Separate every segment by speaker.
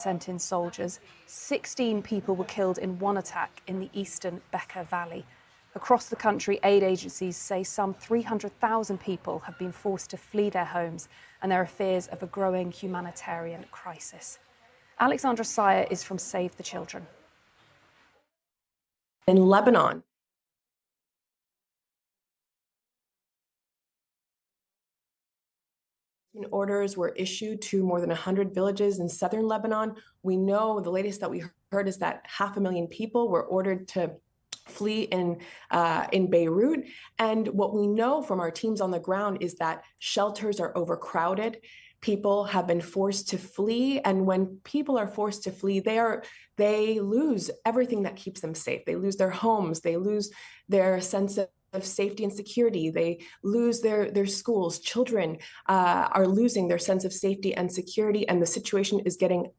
Speaker 1: sent in soldiers. 16 people were killed in one attack in the eastern Bekaa Valley. Across the country, aid agencies say some 300,000 people have been forced to flee their homes, and there are fears of a growing humanitarian crisis. Alexandra Sayer is from Save the Children.
Speaker 2: In Lebanon, orders were issued to more than 100 villages in southern Lebanon. We know the latest that we heard is that 500,000 people were ordered to flee in Beirut. And what we know from our teams on the ground is that shelters are overcrowded. People have been forced to flee. And when people are forced to flee, they lose everything that keeps them safe. They lose their homes. They lose their sense of safety and security. They lose their schools. Children are losing their sense of safety and security. And the situation is getting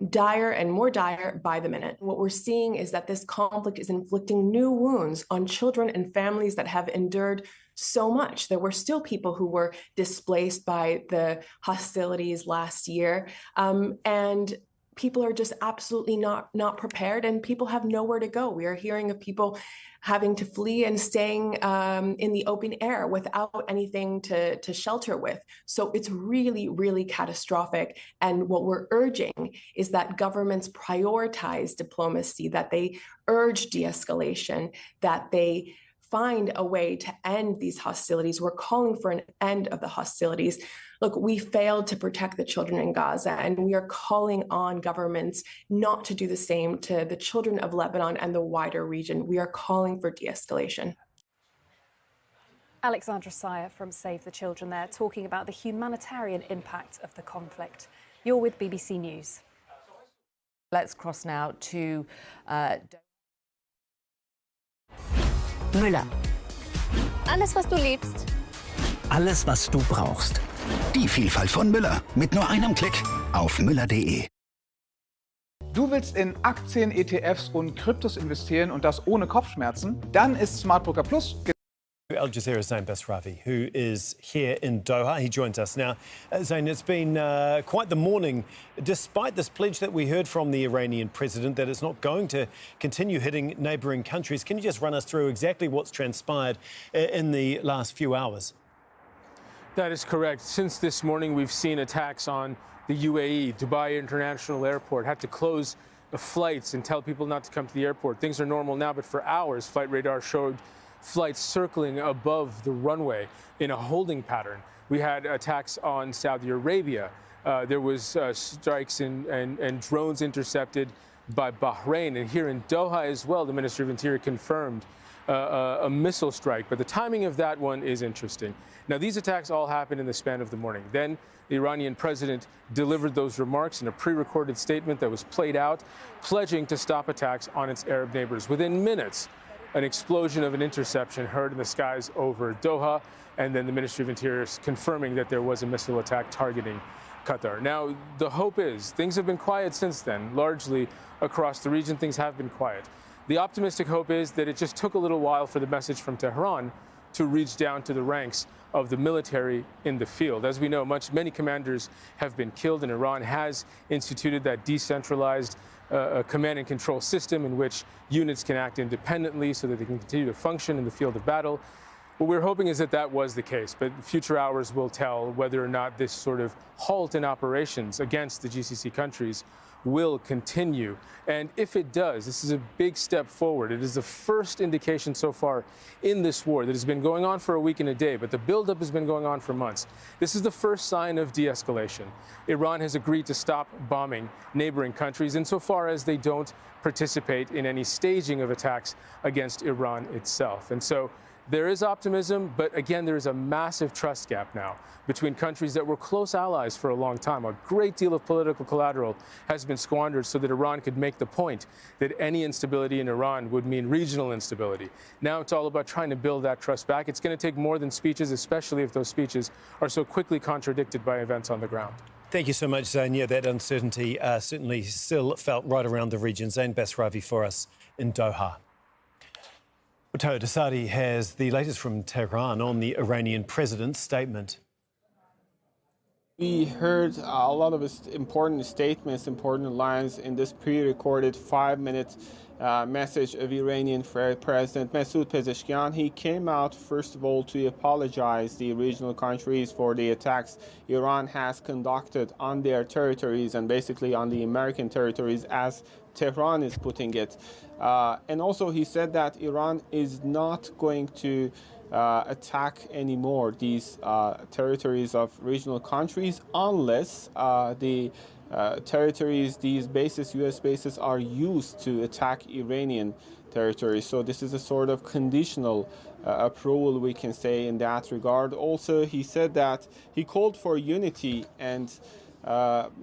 Speaker 2: dire and more dire by the minute. What we're seeing is that this conflict is inflicting new wounds on children and families that have endured so much. There were still people who were displaced by the hostilities last year, and people are just absolutely not prepared, and people have nowhere to go. We are hearing of people having to flee and staying in the open air without anything to shelter with. So it's really, really catastrophic. And what we're urging is that governments prioritize diplomacy, that they urge de-escalation, that they find a way to end these hostilities. We're calling for an end of the hostilities. Look, we failed to protect the children in Gaza, and we are calling on governments not to do the same to the children of Lebanon and the wider region. We are calling for de-escalation.
Speaker 1: Alexandra Sayer from Save the Children there, talking about the humanitarian impact of the conflict. You're with BBC News.
Speaker 3: Let's cross now to
Speaker 4: Müller.
Speaker 5: Alles, was du liebst.
Speaker 4: Alles, was du brauchst. Die Vielfalt von Müller. Mit nur einem Klick auf müller.de.
Speaker 6: Du willst in Aktien, ETFs und Kryptos investieren und das ohne Kopfschmerzen? Dann ist Smart Broker Plus.
Speaker 7: Al Jazeera's Zain Besravi, who is here in Doha. He joins us now. Zain, it's been quite the morning, despite this pledge that we heard from the Iranian president that it's not going to continue hitting neighbouring countries. Can you just run us through exactly what's transpired in the last few hours?
Speaker 8: That is correct. Since this morning, we've seen attacks on the UAE. Dubai International Airport had to close the flights and tell people not to come to the airport. Things are normal now, but for hours, flight radar showed flights circling above the runway in a holding pattern. We had attacks on Saudi Arabia. There was strikes and drones intercepted by Bahrain. And here in Doha as well, the Ministry of Interior confirmed a missile strike. But the timing of that one is interesting. Now, these attacks all happened in the span of the morning. Then the Iranian president delivered those remarks in a pre-recorded statement that was played out, pledging to stop attacks on its Arab neighbors. Within minutes, an explosion of an interception heard in the skies over Doha, and then the Ministry of Interior confirming that there was a missile attack targeting Qatar. Now, the hope is things have been quiet since then. Largely across the region, things have been quiet. The optimistic hope is that it just took a little while for the message from Tehran to reach down to the ranks of the military in the field. As we know, many commanders have been killed, and Iran has instituted that decentralized command and control system in which units can act independently so that they can continue to function in the field of battle. What we're hoping is that that was the case, but future hours will tell whether or not this sort of halt in operations against the GCC countries will continue. And if it does, this is a big step forward. It is the first indication so far in this war that has been going on for a week and a day, but the buildup has been going on for months. This is the first sign of de-escalation. Iran has agreed to stop bombing neighboring countries insofar as they don't participate in any staging of attacks against Iran itself. And so there is optimism, but again, there is a massive trust gap now between countries that were close allies for a long time. A great deal of political collateral has been squandered so that Iran could make the point that any instability in Iran would mean regional instability. Now it's all about trying to build that trust back. It's going to take more than speeches, especially if those speeches are so quickly contradicted by events on the ground.
Speaker 7: Thank you so much, Zain. Yeah, that uncertainty certainly still felt right around the region. Zain Besravi for us in Doha. Tao Dasadi has the latest from Tehran on the Iranian president's statement.
Speaker 9: We heard a lot of important statements, important lines in this pre-recorded 5-minute message of Iranian President Masoud Pezeshkian. He came out, first of all, to apologize to the regional countries for the attacks Iran has conducted on their territories and basically on the American territories, as Tehran is putting it. And also he said that Iran is not going to attack anymore these territories of regional countries unless the territories, these bases, US bases, are used to attack Iranian territories. So this is a sort of conditional approval, we can say, in that regard. Also, he said that he called for unity and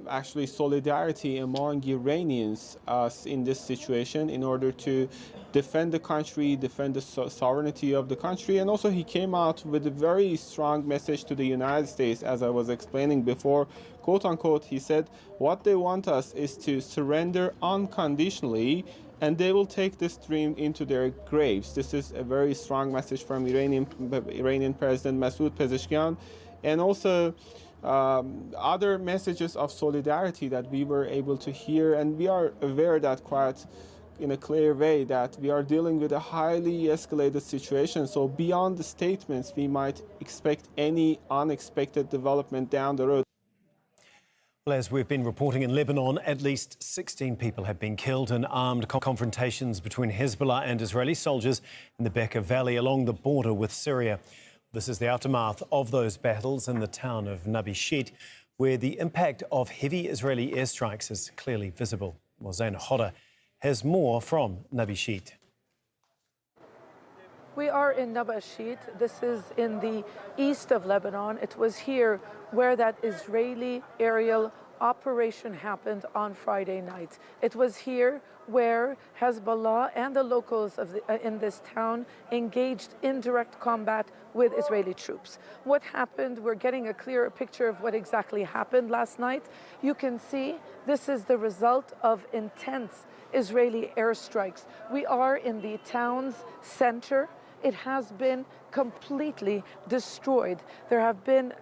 Speaker 9: actually solidarity among Iranians in this situation in order to defend the country, defend the sovereignty of the country. And also he came out with a very strong message to the United States, as I was explaining before. Quote unquote, he said, what they want us is to surrender unconditionally and they will take this dream into their graves. This is a very strong message from Iranian President Masoud Pezeshkian. And also other messages of solidarity that we were able to hear, and we are aware that quite in a clear way that we are dealing with a highly escalated situation. So beyond the statements, we might expect any unexpected development down the road.
Speaker 7: Well, as we've been reporting in Lebanon, at least 16 people have been killed in armed confrontations between Hezbollah and Israeli soldiers in the Bekaa Valley along the border with Syria. This is the aftermath of those battles in the town of Nabi Shit, where the impact of heavy Israeli airstrikes is clearly visible. Well, Zaina Hodder has more from Nabi Shit.
Speaker 10: We are in Nabi Shit. This is in the east of Lebanon. It was here where that Israeli aerial operation happened on Friday night. It was here where Hezbollah and the locals of in this town engaged in direct combat with Israeli troops. What happened? We're getting a clearer picture of what exactly happened last night. You can see this is the result of intense Israeli airstrikes. We are in the town's center. It has been completely destroyed. There have been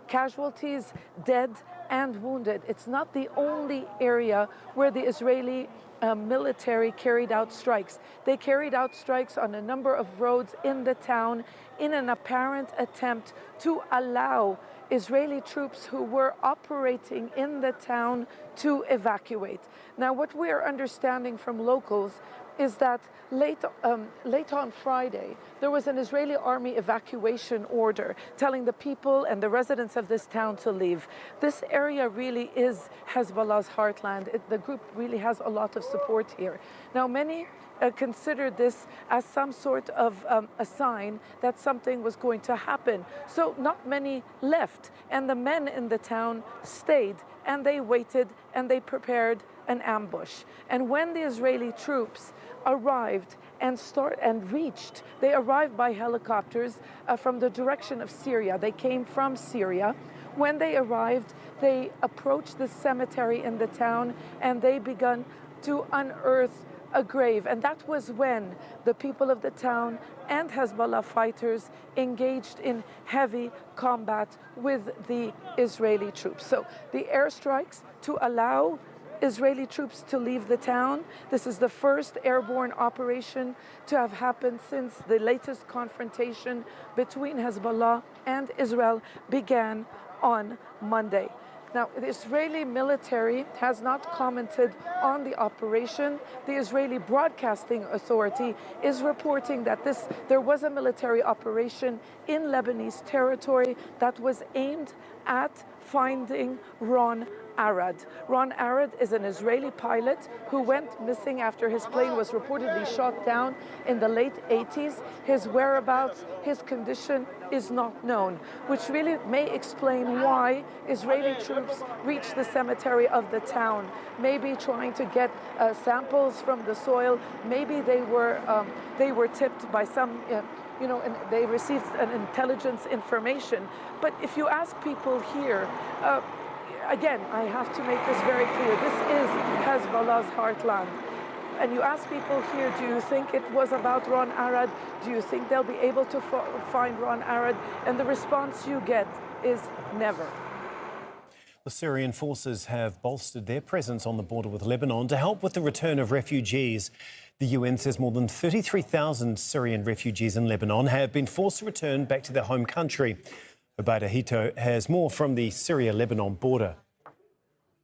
Speaker 10: casualties, dead and wounded. It's not the only area where the Israeli military carried out strikes. They carried out strikes on a number of roads in the town in an apparent attempt to allow Israeli troops who were operating in the town to evacuate. Now, what we are understanding from locals is that late on Friday, there was an Israeli army evacuation order telling the people and the residents of this town to leave. This area really is Hezbollah's heartland. The group really has a lot of support here. Now, many considered this as some sort of a sign that something was going to happen. So not many left, and the men in the town stayed, and they waited, and they prepared an ambush. And when the Israeli troops arrived and they arrived by helicopters from the direction of Syria. They came from Syria. When they arrived, they approached the cemetery in the town and they began to unearth a grave. And that was when the people of the town and Hezbollah fighters engaged in heavy combat with the Israeli troops. So the airstrikes to allow Israeli troops to leave the town. This is the first airborne operation to have happened since the latest confrontation between Hezbollah and Israel began on Monday. Now, the Israeli military has not commented on the operation. The Israeli Broadcasting Authority is reporting that there was a military operation in Lebanese territory that was aimed at finding Ron Arad. Ron Arad is an Israeli pilot who went missing after his plane was reportedly shot down in the late 80s. His whereabouts, his condition is not known, which really may explain why Israeli troops reached the cemetery of the town, maybe trying to get samples from the soil. Maybe they were tipped by some and they received an intelligence information. But if you ask people here, again, I have to make this very clear. This is Hezbollah's heartland. And you ask people here, do you think it was about Ron Arad? Do you think they'll be able to find Ron Arad? And the response you get is never.
Speaker 7: The Syrian forces have bolstered their presence on the border with Lebanon to help with the return of refugees. The UN says more than 33,000 Syrian refugees in Lebanon have been forced to return back to their home country. Obaida Hito has more from the Syria-Lebanon border.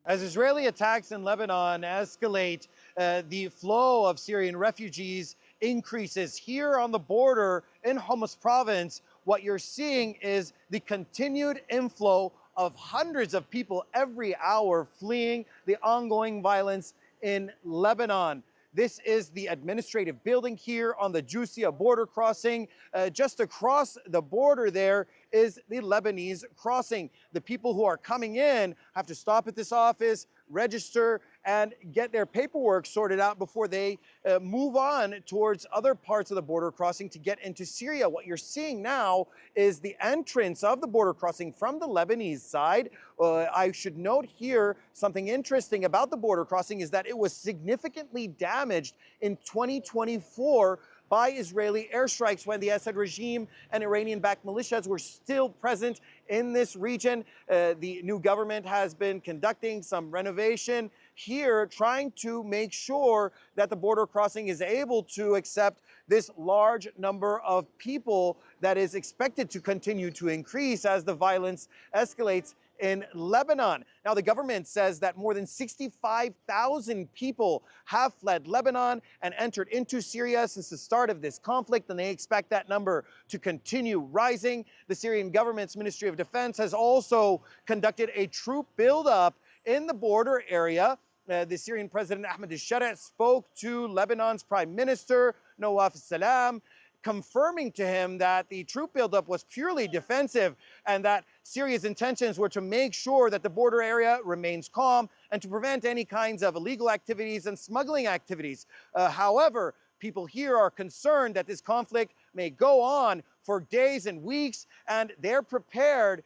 Speaker 11: As Israeli attacks in Lebanon escalate, the flow of Syrian refugees increases. Here on the border in Homs province, what you're seeing is the continued inflow of hundreds of people every hour fleeing the ongoing violence in Lebanon. This is the administrative building here on the Jusia border crossing. Just across the border there is the Lebanese crossing. The people who are coming in have to stop at this office, register, and get their paperwork sorted out before they move on towards other parts of the border crossing to get into Syria. What you're seeing now is the entrance of the border crossing from the Lebanese side. I should note here something interesting about the border crossing is that it was significantly damaged in 2024 by Israeli airstrikes when the Assad regime and Iranian-backed militias were still present in this region. The new government has been conducting some renovation here, trying to make sure that the border crossing is able to accept this large number of people that is expected to continue to increase as the violence escalates in Lebanon. Now, the government says that more than 65,000 people have fled Lebanon and entered into Syria since the start of this conflict, and they expect that number to continue rising. The Syrian government's Ministry of Defense has also conducted a troop buildup in the border area. The Syrian President Ahmed al-Shara spoke to Lebanon's Prime Minister Nawaf Salam, confirming to him that the troop buildup was purely defensive and that Syria's intentions were to make sure that the border area remains calm and to prevent any kinds of illegal activities and smuggling activities. However, people here are concerned that this conflict may go on for days and weeks, and they're prepared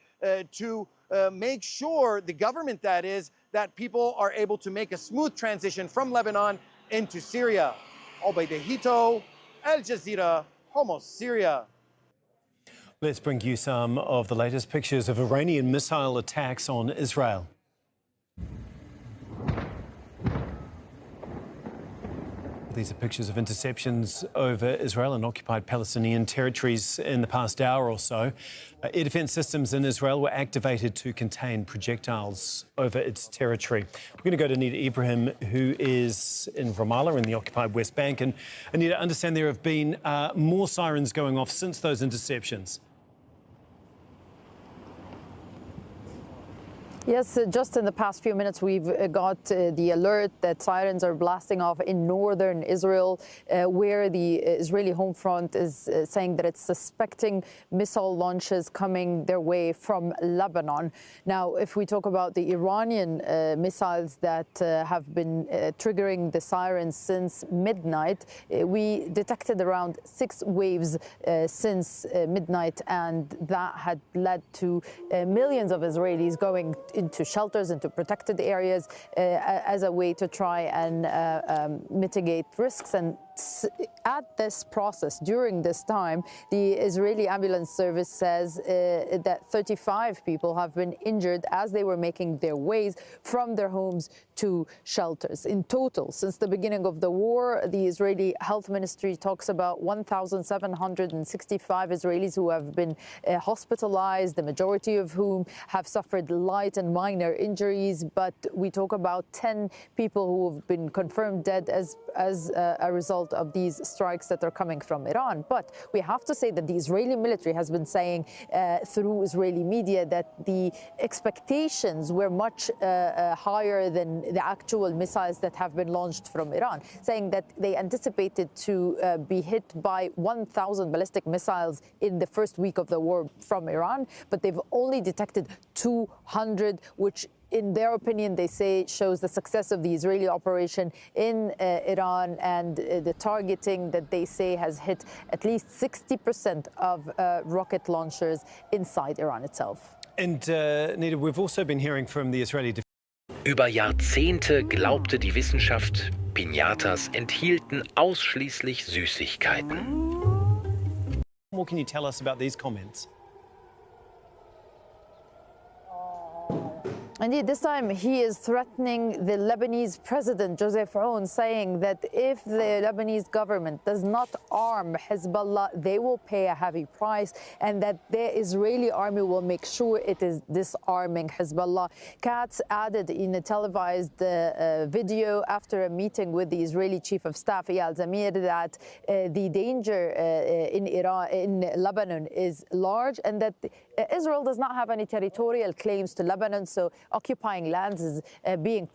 Speaker 11: to make sure, the government that is, that people are able to make a smooth transition from Lebanon into Syria. Obaida Hito, Al Jazeera, Homs, Syria.
Speaker 7: Let's bring you some of the latest pictures of Iranian missile attacks on Israel. These are pictures of interceptions over Israel and occupied Palestinian territories in the past hour or so. Air defense systems in Israel were activated to contain projectiles over its territory. We're going to go to Anita Ibrahim, who is in Ramallah in the occupied West Bank. And Anita, I understand there have been more sirens going off since those interceptions.
Speaker 3: Yes, just in the past few minutes, we've got the alert that sirens are blasting off in northern Israel, where the Israeli home front is saying that it's suspecting missile launches coming their way from Lebanon. Now, if we talk about the Iranian missiles that have been triggering the sirens since midnight, we detected around 6 waves since midnight, and that had led to millions of Israelis going into shelters, into protected areas, as a way to try and mitigate risks. And at this process, during this time, the Israeli ambulance service says that 35 people have been injured as they were making their ways from their homes to shelters. In total, since the beginning of the war, the Israeli Health Ministry talks about 1,765 Israelis who have been hospitalized, the majority of whom have suffered light and minor injuries. But we talk about 10 people who have been confirmed dead as a result of these strikes that are coming from Iran. But we have to say that the Israeli military has been saying through Israeli media that the expectations were much higher than the actual missiles that have been launched from Iran, saying that they anticipated to be hit by 1,000 ballistic missiles in the first week of the war from Iran, but they've only detected 200, which in their opinion, they say, shows the success of the Israeli operation in Iran, and the targeting that they say has hit at least 60% of rocket launchers inside Iran itself.
Speaker 7: And Nida, we've also been hearing from the Israeli Defense.
Speaker 12: Über Jahrzehnte glaubte die Wissenschaft, Piñatas enthielten ausschließlich Süßigkeiten.
Speaker 7: What can you tell us about these comments?
Speaker 3: Indeed, this time he is threatening the Lebanese president, Joseph Aoun, saying that if the Lebanese government does not arm Hezbollah, they will pay a heavy price, and that the Israeli army will make sure it is disarming Hezbollah. Katz added in a televised video after a meeting with the Israeli chief of staff, Eyal Zamir, that the danger in Lebanon is large, and that Israel does not have any territorial claims to Lebanon, so occupying lands is being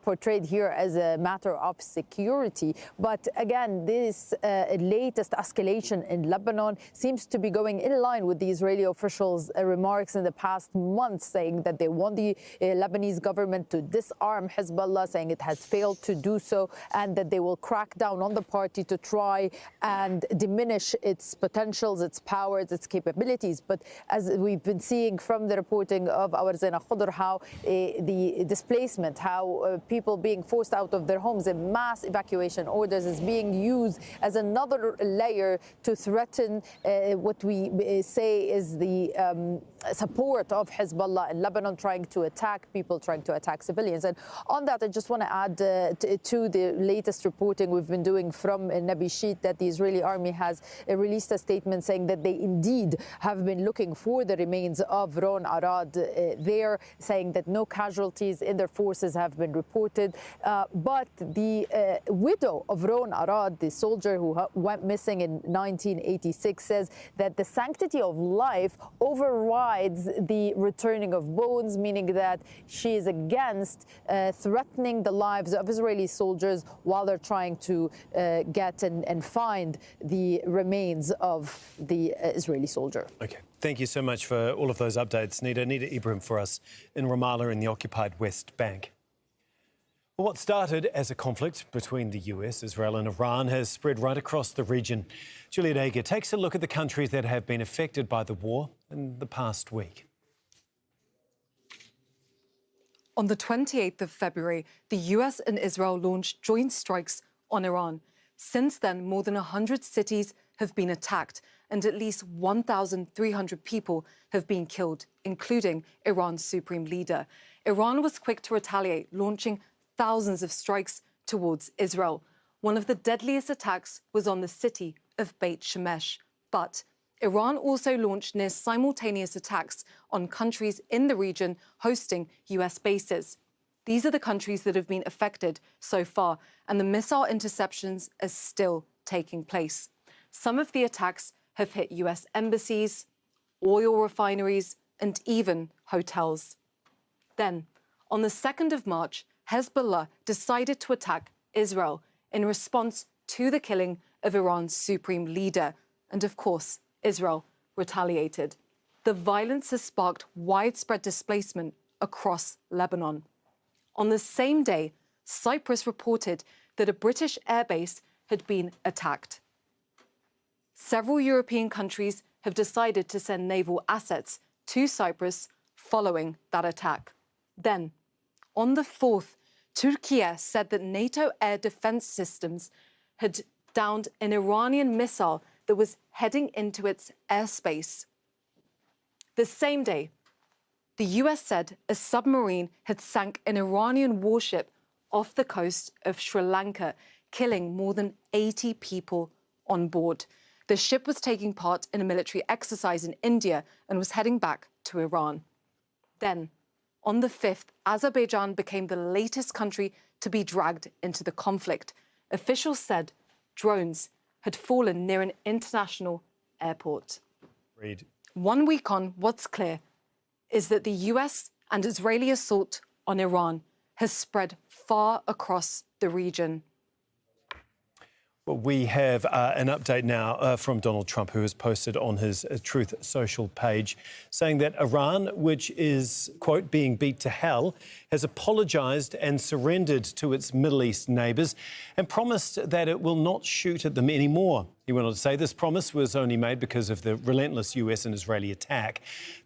Speaker 3: portrayed here as a matter of security. But again, this latest escalation in Lebanon seems to be going in line with the Israeli officials' remarks in the past month, saying that they want the Lebanese government to disarm Hezbollah, saying it has failed to do so, and that they will crack down on the party to try and diminish its potentials, its powers, its capabilities. But as we've been seeing from the reporting of our Zaina Khudr, how the displacement, how people being forced out of their homes and mass evacuation orders is being used as another layer to threaten what we say is the support of Hezbollah in Lebanon, trying to attack people, trying to attack civilians. And on that, I just want to add to the latest reporting we've been doing from Nabi Sheet that the Israeli army has released a statement saying that they indeed have been looking for the remains of Ron Arad there, saying that no casualties in their forces have been reported. But the widow of Ron Arad, the soldier who went missing in 1986, says that the sanctity of life overrides the returning of bones, meaning that she is against threatening the lives of Israeli soldiers while they're trying to get and find the remains of the Israeli soldier.
Speaker 7: Okay. Thank you so much for all of those updates, Nita. Nita Ibrahim for us in Ramallah in the occupied West Bank. Well, what started as a conflict between the US, Israel and Iran has spread right across the region. Juliet Ager takes a look at the countries that have been affected by the war in the past week.
Speaker 13: On the 28th of February, the US and Israel launched joint strikes on Iran. Since then, more than 100 cities have been attacked, and at least 1,300 people have been killed, including Iran's supreme leader. Iran was quick to retaliate, launching thousands of strikes towards Israel. One of the deadliest attacks was on the city of Beit Shemesh. But Iran also launched near simultaneous attacks on countries in the region hosting US bases. These are the countries that have been affected so far, and the missile interceptions are still taking place. Some of the attacks have hit US embassies, oil refineries, and even hotels. Then, on the 2nd of March, Hezbollah decided to attack Israel in response to the killing of Iran's supreme leader. And of course, Israel retaliated. The violence has sparked widespread displacement across Lebanon. On the same day, Cyprus reported that a British airbase had been attacked. Several European countries have decided to send naval assets to Cyprus following that attack. Then, on the 4th, Turkey said that NATO air defense systems had downed an Iranian missile that was heading into its airspace. The same day, the US said a submarine had sank an Iranian warship off the coast of Sri Lanka, killing more than 80 people on board. The ship was taking part in a military exercise in India and was heading back to Iran. Then, on the 5th, Azerbaijan became the latest country to be dragged into the conflict. Officials said drones had fallen near an international airport.
Speaker 7: Read.
Speaker 13: 1 week on, what's clear is that the US and Israeli assault on Iran has spread far across the region.
Speaker 7: Well, we have an update now from Donald Trump, who has posted on his Truth Social page, saying that Iran, which is, quote, being beat to hell, has apologised and surrendered to its Middle East neighbours and promised that it will not shoot at them anymore. He went on to say this promise was only made because of the relentless US and Israeli attack.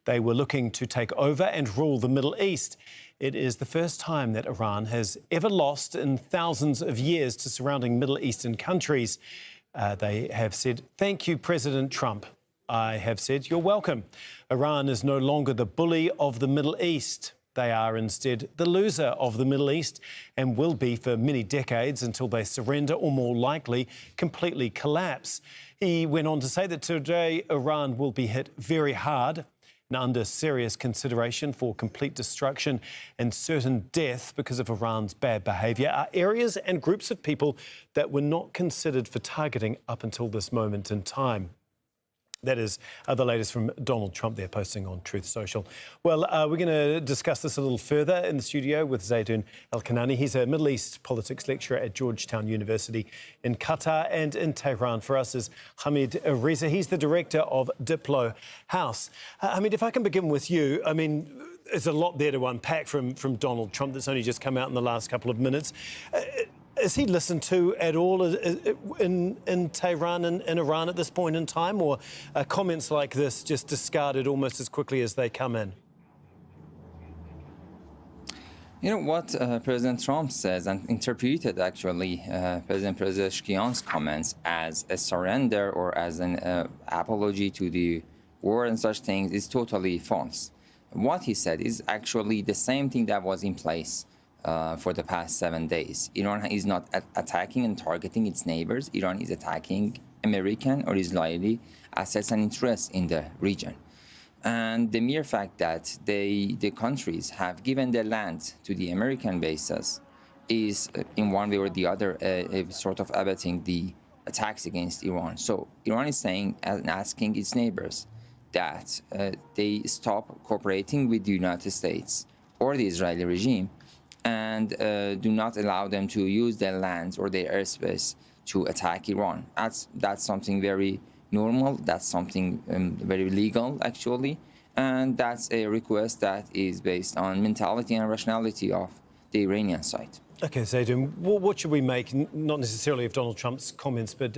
Speaker 7: They were looking to take over and rule the Middle East. It is the first time that Iran has ever lost in thousands of years to surrounding Middle Eastern countries. They have said, "Thank you, President Trump." I have said, "You're welcome." Iran is no longer the bully of the Middle East. They are instead the loser of the Middle East and will be for many decades until they surrender or, more likely, completely collapse. He went on to say that today Iran will be hit very hard and under serious consideration for complete destruction and certain death because of Iran's bad behaviour are areas and groups of people that were not considered for targeting up until this moment in time. That is the latest from Donald Trump there, posting on Truth Social. Well, we're going to discuss this a little further in the studio with Zaydoun El-Kanani. He's a Middle East politics lecturer at Georgetown University in Qatar, and in Tehran for us is Hamid Reza. He's the director of Diplo House. Hamid, if I can begin with you, I mean, there's a lot there to unpack from Donald Trump that's only just come out in the last couple of minutes. Is he listened to at all in Tehran and in Iran at this point in time, or are comments like this just discarded almost as quickly as they come in?
Speaker 14: You know what President Trump says, and interpreted actually President Pezeshkian's comments as a surrender or as an apology to the war and such things, is totally false. What he said is actually the same thing that was in place for the past 7 days. Iran is not attacking and targeting its neighbors. Iran is attacking American or Israeli assets and interests in the region. And the mere fact that the countries have given their land to the American bases is, in one way or the other, sort of abetting the attacks against Iran. So Iran is saying and asking its neighbors that they stop cooperating with the United States or the Israeli regime and do not allow them to use their lands or their airspace to attack Iran. That's something very normal. That's something very legal, actually. And that's a request that is based on mentality and rationality of the Iranian side.
Speaker 7: OK, Zaydoun, what should we make, not necessarily of Donald Trump's comments, but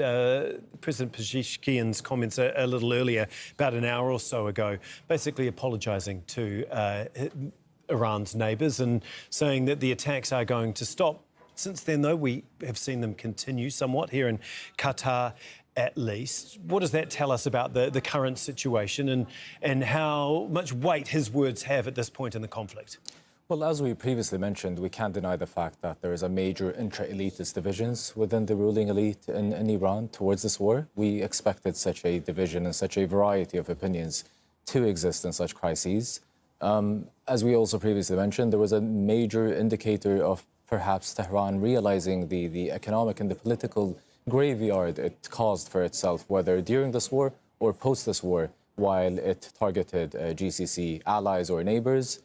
Speaker 7: President Pezeshkian's comments a little earlier, about an hour or so ago, basically apologising to Iran's neighbours and saying that the attacks are going to stop. Since then, though, we have seen them continue somewhat here in Qatar, at least. What does that tell us about the current situation and how much weight his words have at this point in the conflict?
Speaker 15: Well, as we previously mentioned, we can't deny the fact that there is a major intra-elitist divisions within the ruling elite in Iran towards this war. We expected such a division and such a variety of opinions to exist in such crises. As we also previously mentioned, there was a major indicator of perhaps Tehran realizing the economic and the political graveyard it caused for itself, whether during this war or post this war, while it targeted GCC allies or neighbors,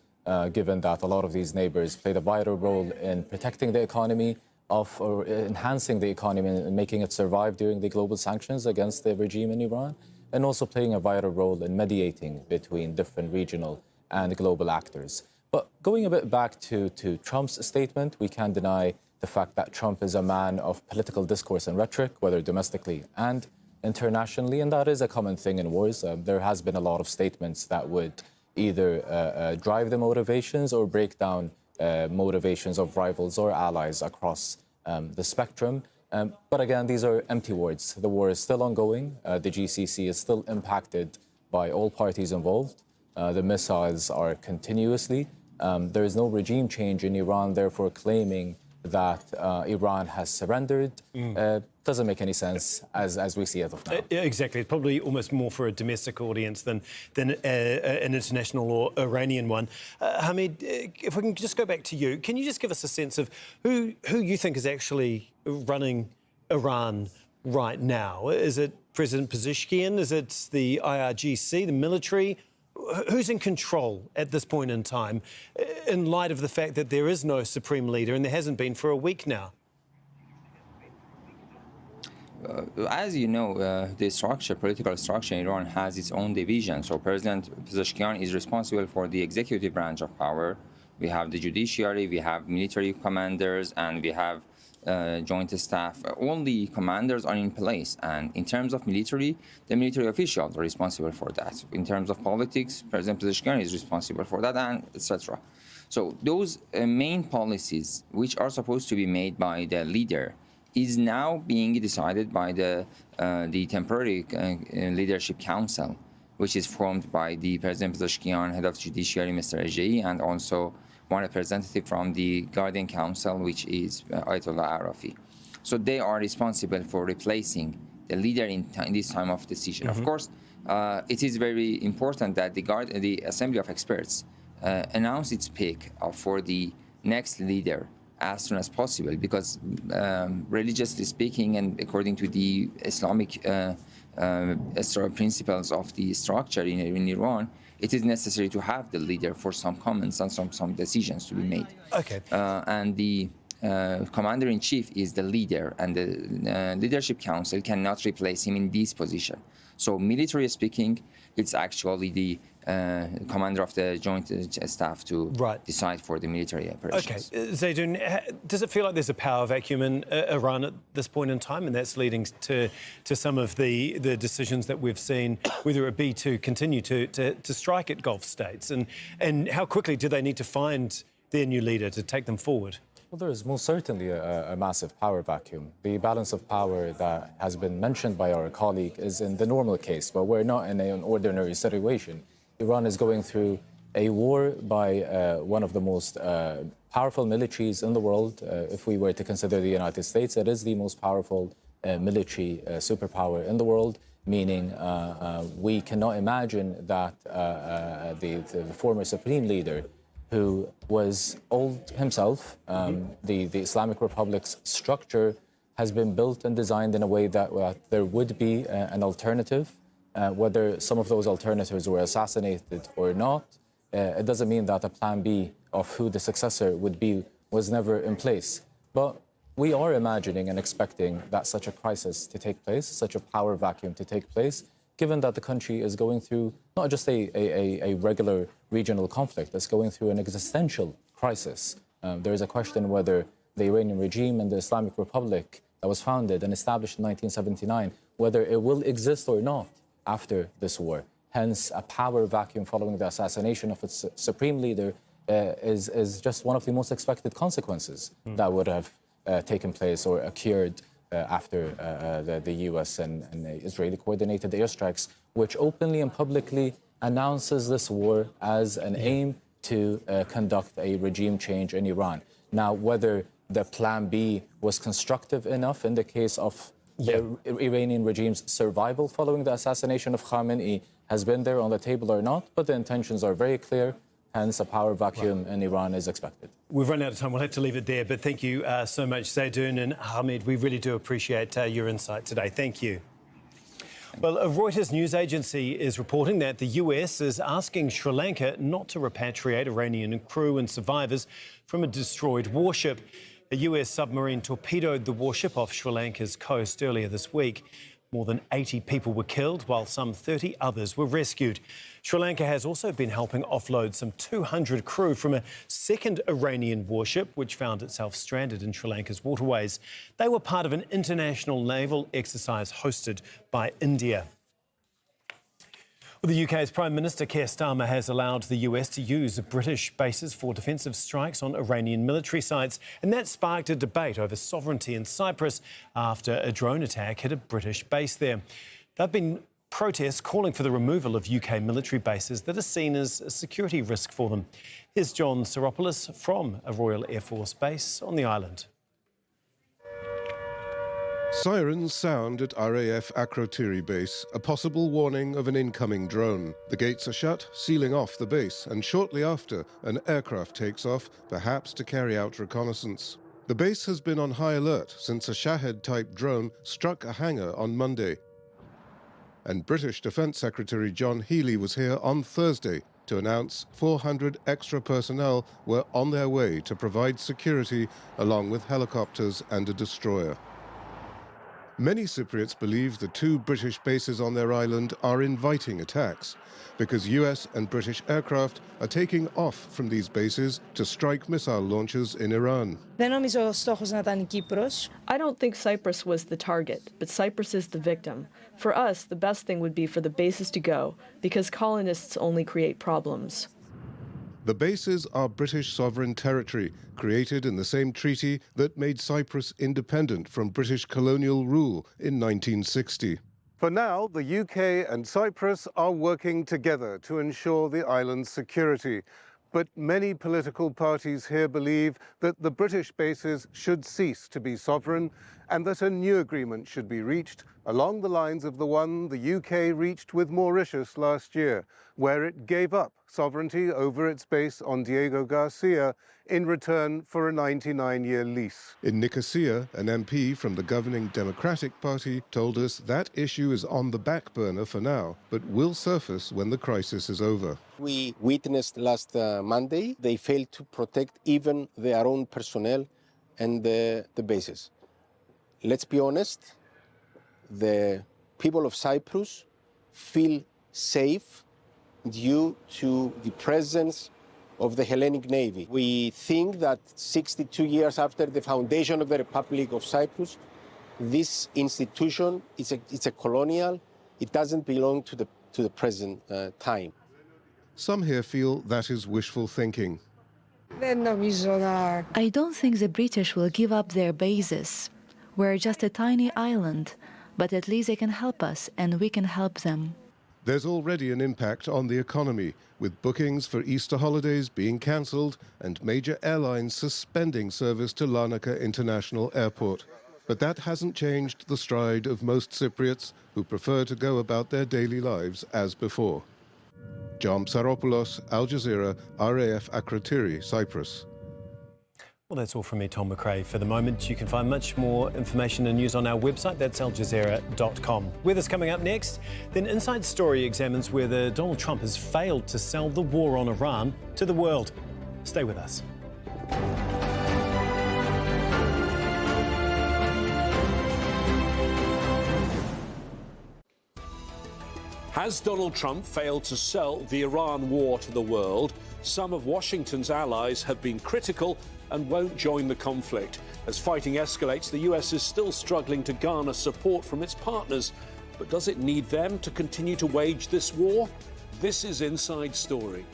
Speaker 15: given that a lot of these neighbors played a vital role in protecting the economy or enhancing the economy and making it survive during the global sanctions against the regime in Iran, and also playing a vital role in mediating between different regional and global actors. But going a bit back to Trump's statement, we can't deny the fact that Trump is a man of political discourse and rhetoric, whether domestically and internationally, and that is a common thing in wars. There has been a lot of statements that would either drive the motivations or break down motivations of rivals or allies across the spectrum. But again, these are empty words. The war is still ongoing. The GCC is still impacted by all parties involved. The missiles are continuously. There is no regime change in Iran, therefore claiming that Iran has surrendered doesn't make any sense as we see it of now.
Speaker 7: Exactly. It's probably almost more for a domestic audience than an international or Iranian one. Hamid, if we can just go back to you, can you just give us a sense of who you think is actually running Iran right now? Is it President Pezeshkian? Is it the IRGC, the military? Who's in control at this point in time, in light of the fact that there is no supreme leader and there hasn't been for a week now?
Speaker 14: As you know, the political structure in Iran has its own division. So President Pezeshkian is responsible for the executive branch of power. We have the judiciary, we have military commanders, and we have joint staff. All the commanders are in place, and in terms of military, the military officials are responsible for that. In terms of politics, President Pezeshkian is responsible for that, and etc. So those main policies, which are supposed to be made by the leader, is now being decided by the temporary leadership council. which is formed by the President Pezeshkian, head of judiciary, Mr. Ejei, and also one representative from the Guardian Council, which is Ayatollah Arafi. So they are responsible for replacing the leader in this time of decision. Of course, it is very important that the Assembly of Experts announce its pick for the next leader as soon as possible, because religiously speaking and according to the Islamic principles of the structure in Iran, it is necessary to have the leader for some comments and some decisions to be made.
Speaker 7: Okay.
Speaker 14: And the commander-in-chief is the leader, and the leadership council cannot replace him in this position. So military speaking, it's actually the commander of the joint staff to decide for the military operations.
Speaker 7: Okay, Zaydun, does it feel like there's a power vacuum in Iran at this point in time, and that's leading to some of the decisions that we've seen, whether it be to continue to strike at Gulf states, and how quickly do they need to find their new leader to take them forward?
Speaker 15: Well, there is most certainly a massive power vacuum. The balance of power that has been mentioned by our colleague is in the normal case, but we're not in an ordinary situation. Iran is going through a war by one of the most powerful militaries in the world. If we were to consider the United States, it is the most powerful military superpower in the world, meaning we cannot imagine that the former supreme leader, who was old himself, the Islamic Republic's structure has been built and designed in a way that there would be an alternative. Whether some of those alternatives were assassinated or not, it doesn't mean that a plan B of who the successor would be was never in place. But we are imagining and expecting that such a crisis to take place, such a power vacuum to take place, given that the country is going through not just a regular regional conflict, it's going through an existential crisis. There is a question whether the Iranian regime and the Islamic Republic that was founded and established in 1979, whether it will exist or not after this war. Hence, a power vacuum following the assassination of its supreme leader is just one of the most expected consequences that would have taken place or occurred after the US and Israeli coordinated airstrikes, which openly and publicly announces this war as an aim to conduct a regime change in Iran. Now, whether the plan B was constructive enough in the case of the Iranian regime's survival following the assassination of Khamenei has been there on the table or not, but the intentions are very clear. Hence, a power vacuum in Iran is expected.
Speaker 7: We've run out of time. We'll have to leave it there. But thank you so much, Zaydun and Hamid. We really do appreciate your insight today. Thank you. Well, a Reuters news agency is reporting that the US is asking Sri Lanka not to repatriate Iranian crew and survivors from a destroyed warship. A US submarine torpedoed the warship off Sri Lanka's coast earlier this week. More than 80 people were killed, while some 30 others were rescued. Sri Lanka has also been helping offload some 200 crew from a second Iranian warship, which found itself stranded in Sri Lanka's waterways. They were part of an international naval exercise hosted by India. Well, the UK's Prime Minister Keir Starmer has allowed the US to use British bases for defensive strikes on Iranian military sites, and that sparked a debate over sovereignty in Cyprus after a drone attack hit a British base there. There have been protests calling for the removal of UK military bases that are seen as a security risk for them. Here's John Saropoulos from a Royal Air Force base on the island.
Speaker 16: Sirens sound at RAF Akrotiri base, a possible warning of an incoming drone. The gates are shut, sealing off the base, and shortly after, an aircraft takes off, perhaps to carry out reconnaissance. The base has been on high alert since a Shahed-type drone struck a hangar on Monday. And British Defence Secretary John Healey was here on Thursday to announce 400 extra personnel were on their way to provide security along with helicopters and a destroyer. Many Cypriots believe the two British bases on their island are inviting attacks because US and British aircraft are taking off from these bases to strike missile launchers in Iran.
Speaker 17: I don't think Cyprus was the target, but Cyprus is the victim. For us, the best thing would be for the bases to go because colonists only create problems.
Speaker 16: The bases are British sovereign territory, created in the same treaty that made Cyprus independent from British colonial rule in 1960. For now, the UK and Cyprus are working together to ensure the island's security. But many political parties here believe that the British bases should cease to be sovereign and that a new agreement should be reached along the lines of the one the UK reached with Mauritius last year, where it gave up sovereignty over its base on Diego Garcia in return for a 99-year lease. In Nicosia, an MP from the governing Democratic Party told us that issue is on the back burner for now, but will surface when the crisis is over.
Speaker 18: We witnessed last Monday, they failed to protect even their own personnel and the bases. Let's be honest, the people of Cyprus feel safe due to the presence of the Hellenic Navy. We think that 62 years after the foundation of the Republic of Cyprus, this institution is a colonial. It doesn't belong to the present time.
Speaker 16: Some here feel that is wishful thinking.
Speaker 19: I don't think the British will give up their bases. We're just a tiny island, but at least they can help us and we can help them.
Speaker 16: There's already an impact on the economy, with bookings for Easter holidays being cancelled and major airlines suspending service to Larnaca International Airport. But that hasn't changed the stride of most Cypriots who prefer to go about their daily lives as before. John Psaropoulos, Al Jazeera, RAF Akrotiri, Cyprus.
Speaker 7: Well, that's all from me, Tom McRae. For the moment, you can find much more information and news on our website. That's aljazeera.com. Weather's coming up next. Then Inside Story examines whether Donald Trump has failed to sell the war on Iran to the world. Stay with us.
Speaker 20: Has Donald Trump failed to sell the Iran war to the world? Some of Washington's allies have been critical and won't join the conflict. As fighting escalates, the US is still struggling to garner support from its partners. But does it need them to continue to wage this war? This is Inside Story.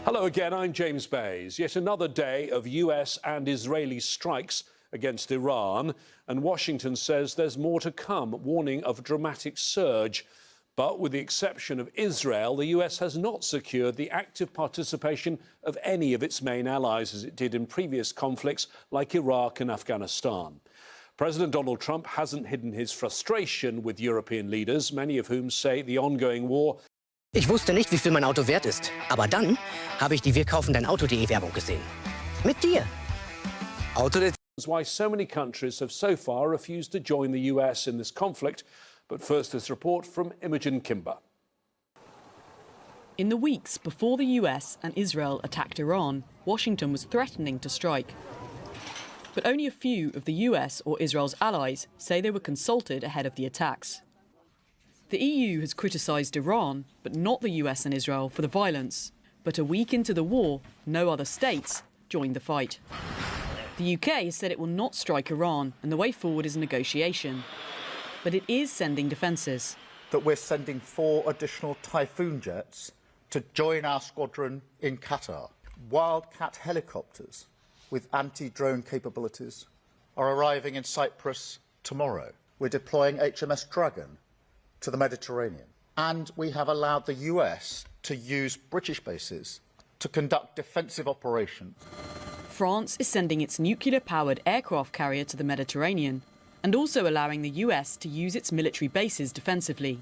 Speaker 20: Hello again, I'm James Bays. Yet another day of US and Israeli strikes against Iran, and Washington says there's more to come, warning of a dramatic surge. But with the exception of Israel, the US has not secured the active participation of any of its main allies, as it did in previous conflicts like Iraq and Afghanistan. President Donald Trump hasn't hidden his frustration with European leaders, many of whom say the ongoing war.
Speaker 21: Ich wusste nicht, wie viel mein Auto wert ist. Aber dann habe ich die Wir kaufen dein Auto.de Werbung gesehen. Mit dir.
Speaker 20: Why so many countries have so far refused to join the US in this conflict. But first, this report from Imogen Kimber.
Speaker 22: In the weeks before the US and Israel attacked Iran, Washington was threatening to strike. But only a few of the US or Israel's allies say they were consulted ahead of the attacks. The EU has criticised Iran, but not the US and Israel for the violence. But a week into the war, no other states joined the fight. The UK has said it will not strike Iran, and the way forward is negotiation. But it is sending defences.
Speaker 23: That we're sending 4 additional Typhoon jets to join our squadron in Qatar. Wildcat helicopters with anti-drone capabilities are arriving in Cyprus tomorrow. We're deploying HMS Dragon to the Mediterranean. And we have allowed the US to use British bases to conduct defensive operations.
Speaker 22: France is sending its nuclear-powered aircraft carrier to the Mediterranean and also allowing the US to use its military bases defensively.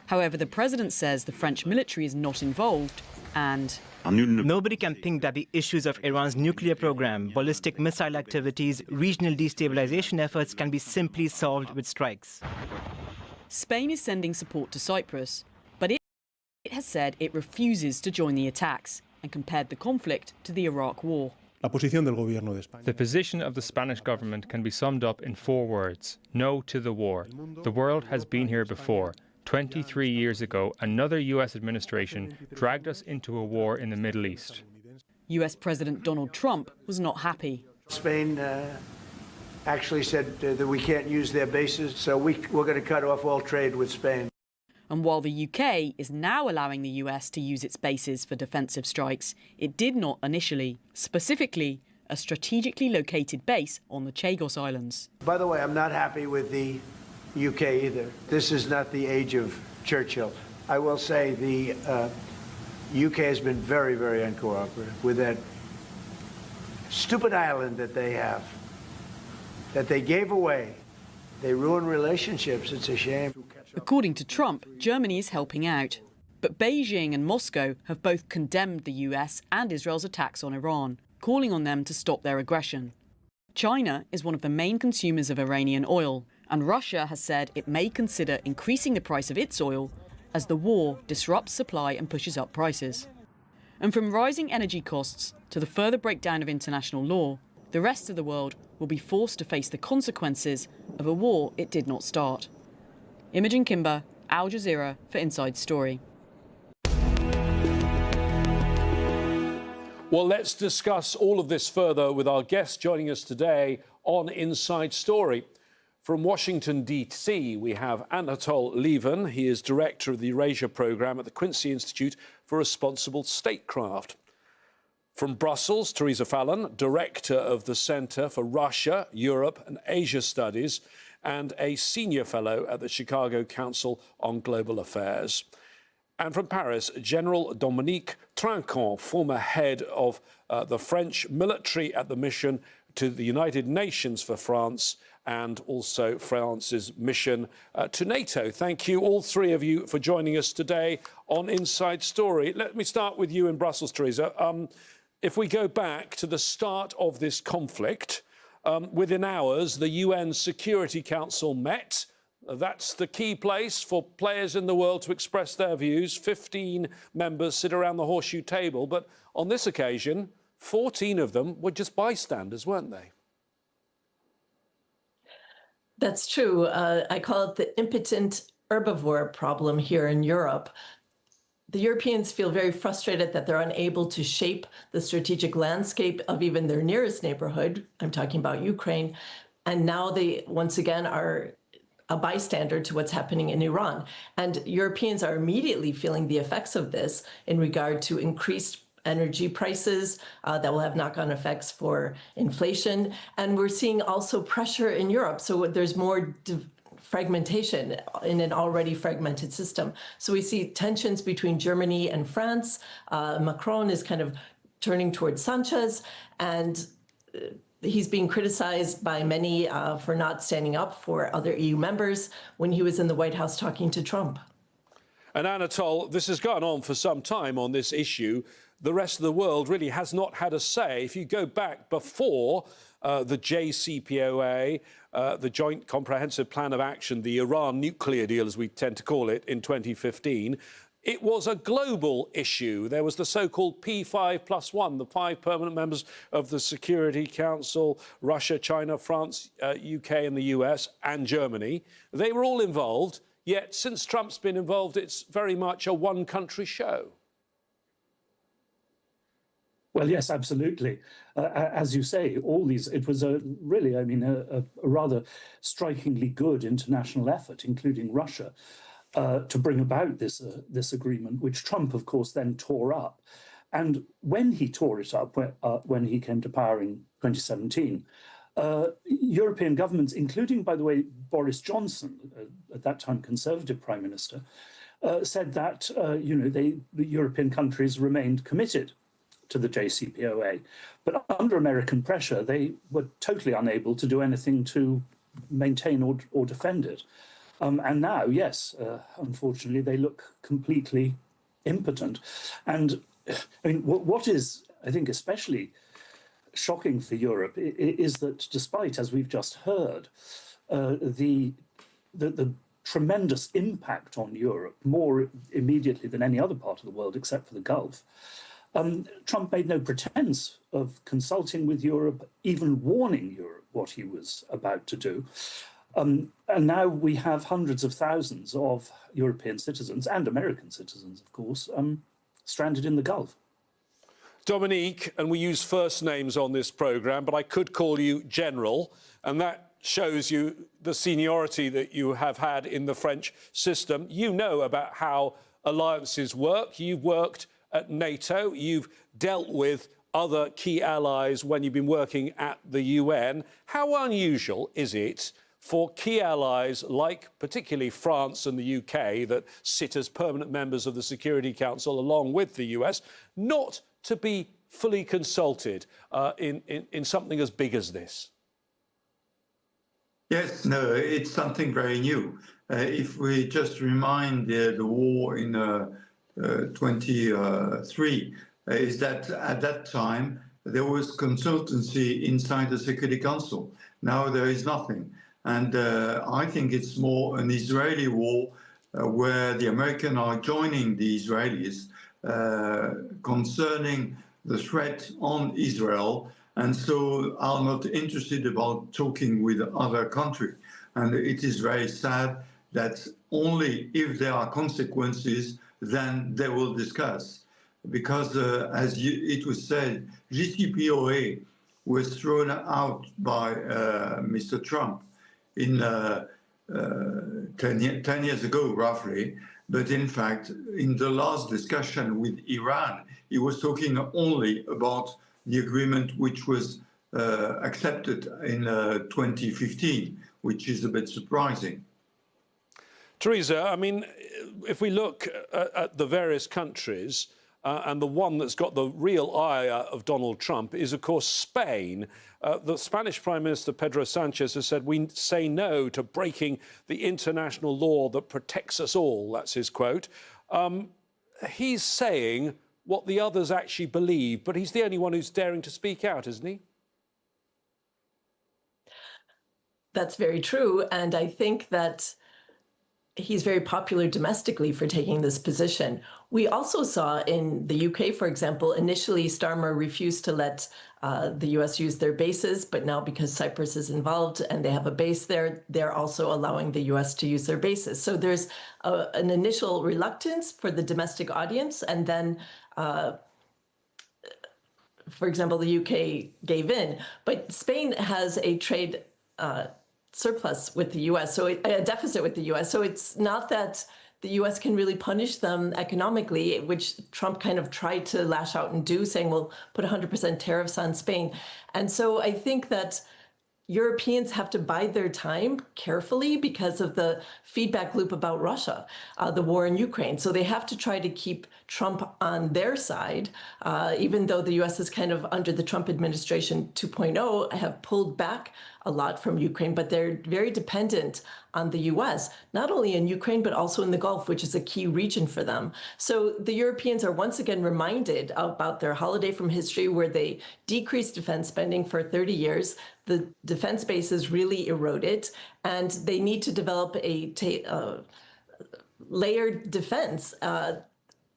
Speaker 22: However, the president says the French military is not involved and
Speaker 24: nobody can think that the issues of Iran's nuclear program, ballistic missile activities, regional destabilization efforts can be simply solved with strikes.
Speaker 22: Spain is sending support to Cyprus, but it has said it refuses to join the attacks and compared the conflict to the Iraq war.
Speaker 25: The position of the Spanish government can be summed up in 4 words: no to the war. The world has been here before. 23 years ago, another US administration dragged us into a war in the Middle East.
Speaker 22: US President Donald Trump was not happy.
Speaker 26: Spain
Speaker 1: actually said that we can't use their bases, so we're going to cut off all trade with Spain.
Speaker 22: And while the UK is now allowing the US to use its bases for defensive strikes, it did not initially, specifically a strategically located base on the Chagos Islands.
Speaker 1: By the way, I'm not happy with the UK either. This is not the age of Churchill. I will say the UK has been very, very uncooperative with that stupid island that they have, that they gave away. They ruin relationships. It's a shame.
Speaker 22: According to Trump, Germany is helping out. But Beijing and Moscow have both condemned the US and Israel's attacks on Iran, calling on them to stop their aggression. China is one of the main consumers of Iranian oil, and Russia has said it may consider increasing the price of its oil as the war disrupts supply and pushes up prices. And from rising energy costs to the further breakdown of international law, the rest of the world will be forced to face the consequences of a war it did not start. Imogen Kimber, Al Jazeera for Inside Story.
Speaker 20: Well, let's discuss all of this further with our guest joining us today on Inside Story. From Washington, D.C., we have Anatol Lieven. He is director of the Eurasia Programme at the Quincy Institute for Responsible Statecraft. From Brussels, Teresa Fallon, director of the Centre for Russia, Europe and Asia Studies, and a senior fellow at the Chicago Council on Global Affairs. And from Paris, General Dominique Trinquant, former head of the French military at the mission to the United Nations for France and also France's mission to NATO. Thank you, all three of you, for joining us today on Inside Story. Let me start with you in Brussels, Teresa. If we go back to the start of this conflict, within hours, the UN Security Council met. That's the key place for players in the world to express their views. 15 members sit around the horseshoe table. But on this occasion, 14 of them were just bystanders, weren't they?
Speaker 2: That's true. I call it the impotent herbivore problem here in Europe. The Europeans feel very frustrated that they're unable to shape the strategic landscape of even their nearest neighborhood. I'm talking about Ukraine. And now they, once again, are a bystander to what's happening in Iran. And Europeans are immediately feeling the effects of this in regard to increased energy prices that will have knock-on effects for inflation. And we're seeing also pressure in Europe. So there's more fragmentation in an already fragmented system. So we see tensions between Germany and France. Macron is kind of turning towards Sanchez, and he's being criticized by many for not standing up for other EU members when he was in the White House talking to Trump.
Speaker 20: And Anatol, this has gone on for some time on this issue. The rest of the world really has not had a say. If you go back before the JCPOA, the Joint Comprehensive Plan of Action, the Iran nuclear deal, as we tend to call it, in 2015, it was a global issue. There was the so-called P5+1, the 5 permanent members of the Security Council, Russia, China, France, UK and the US, and Germany. They were all involved, yet since Trump's been involved, it's very much a one-country show.
Speaker 4: Well, yes, absolutely. As you say, all these, it was a really, I mean, a rather strikingly good international effort, including Russia, to bring about this agreement, which Trump, of course, then tore up. And when he tore it up, when he came to power in 2017, European governments, including, by the way, Boris Johnson, at that time Conservative Prime Minister, said that, the European countries remained committed to the JCPOA. But under American pressure, they were totally unable to do anything to maintain or defend it. And now, yes, unfortunately, they look completely impotent. And I mean, what is, I think, especially shocking for Europe is that despite, as we've just heard, the tremendous impact on Europe, more immediately than any other part of the world except for the Gulf, Trump made no pretense of consulting with Europe, even warning Europe what he was about to do. And now we have hundreds of thousands of European citizens and American citizens, of course, stranded in the Gulf.
Speaker 20: Dominique, and we use first names on this programme, but I could call you General, and that shows you the seniority that you have had in the French system. You know about how alliances work. You've worked at NATO. You've dealt with other key allies when you've been working at the UN. How unusual is it for key allies like particularly France and the UK that sit as permanent members of the Security Council along with the US not to be fully consulted in something as big as this?
Speaker 5: Yes, no, it's something very new. If we just remind the war in 23, is that at that time there was consultancy inside the Security Council. Now there is nothing. And I think it's more an Israeli war where the Americans are joining the Israelis concerning the threat on Israel. And so are not interested about talking with other countries. And it is very sad that only if there are consequences, then they will discuss. Because as it was said, JCPOA was thrown out by Mr. Trump in 10 years ago, roughly. But in fact, in the last discussion with Iran, he was talking only about the agreement which was accepted in 2015, which is a bit surprising.
Speaker 20: Teresa, I mean, if we look at the various countries, and the one that's got the real ire of Donald Trump is, of course, Spain. The Spanish Prime Minister Pedro Sanchez has said, "We say no to breaking the international law that protects us all." That's his quote. He's saying what the others actually believe, but he's the only one who's daring to speak out, isn't he?
Speaker 2: That's very true. And I think that he's very popular domestically for taking this position. We also saw in the UK, for example, initially Starmer refused to let the US use their bases, but now because Cyprus is involved and they have a base there, they're also allowing the US to use their bases. So there's an initial reluctance for the domestic audience, and then for example, the UK gave in, but Spain has a trade surplus with the US, so a deficit with the US. So it's not that the US can really punish them economically, which Trump kind of tried to lash out and do, saying we'll put 100% tariffs on Spain. And so I think that Europeans have to bide their time carefully because of the feedback loop about Russia, the war in Ukraine. So they have to try to keep Trump on their side, even though the US is kind of under the Trump administration 2.0 have pulled back a lot from Ukraine, but they're very dependent on the US, not only in Ukraine, but also in the Gulf, which is a key region for them. So the Europeans are once again reminded about their holiday from history where they decreased defense spending for 30 years. The defense base is really eroded, and they need to develop a layered defense.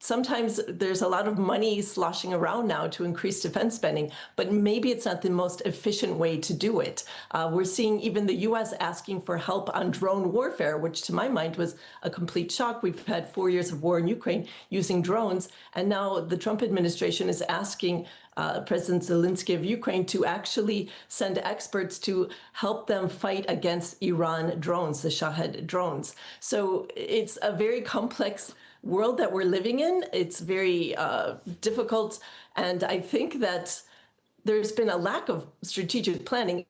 Speaker 2: Sometimes there's a lot of money sloshing around now to increase defense spending, but maybe it's not the most efficient way to do it. We're seeing even the US asking for help on drone warfare, which to my mind was a complete shock. We've had 4 years of war in Ukraine using drones, and now the Trump administration is asking President Zelensky of Ukraine to actually send experts to help them fight against Iran drones, the Shahed drones. So it's a very complex world that we're living in. It's very difficult. And I think that there's been a lack of strategic planning.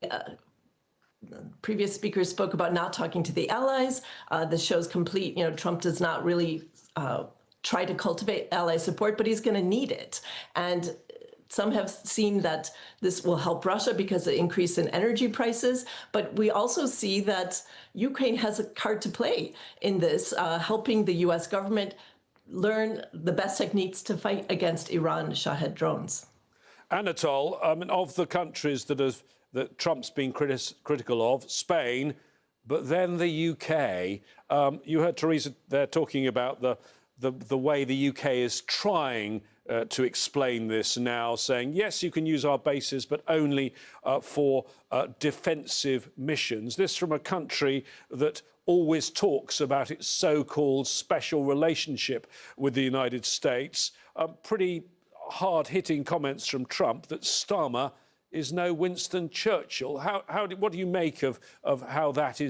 Speaker 2: Previous speakers spoke about not talking to the allies. This shows complete, Trump does not really try to cultivate ally support, but he's going to need it. And some have seen that this will help Russia because of the increase in energy prices. But we also see that Ukraine has a card to play in this, helping the US government learn the best techniques to fight against Iran Shahed drones.
Speaker 20: Anatole, of the countries that Trump's been critical of, Spain, but then the UK, you heard Teresa there talking about the way the UK is trying to explain this now, saying, yes, you can use our bases, but only for defensive missions. This from a country that always talks about its so-called special relationship with the United States. Pretty hard-hitting comments from Trump that Starmer is no Winston Churchill. What do you make of how that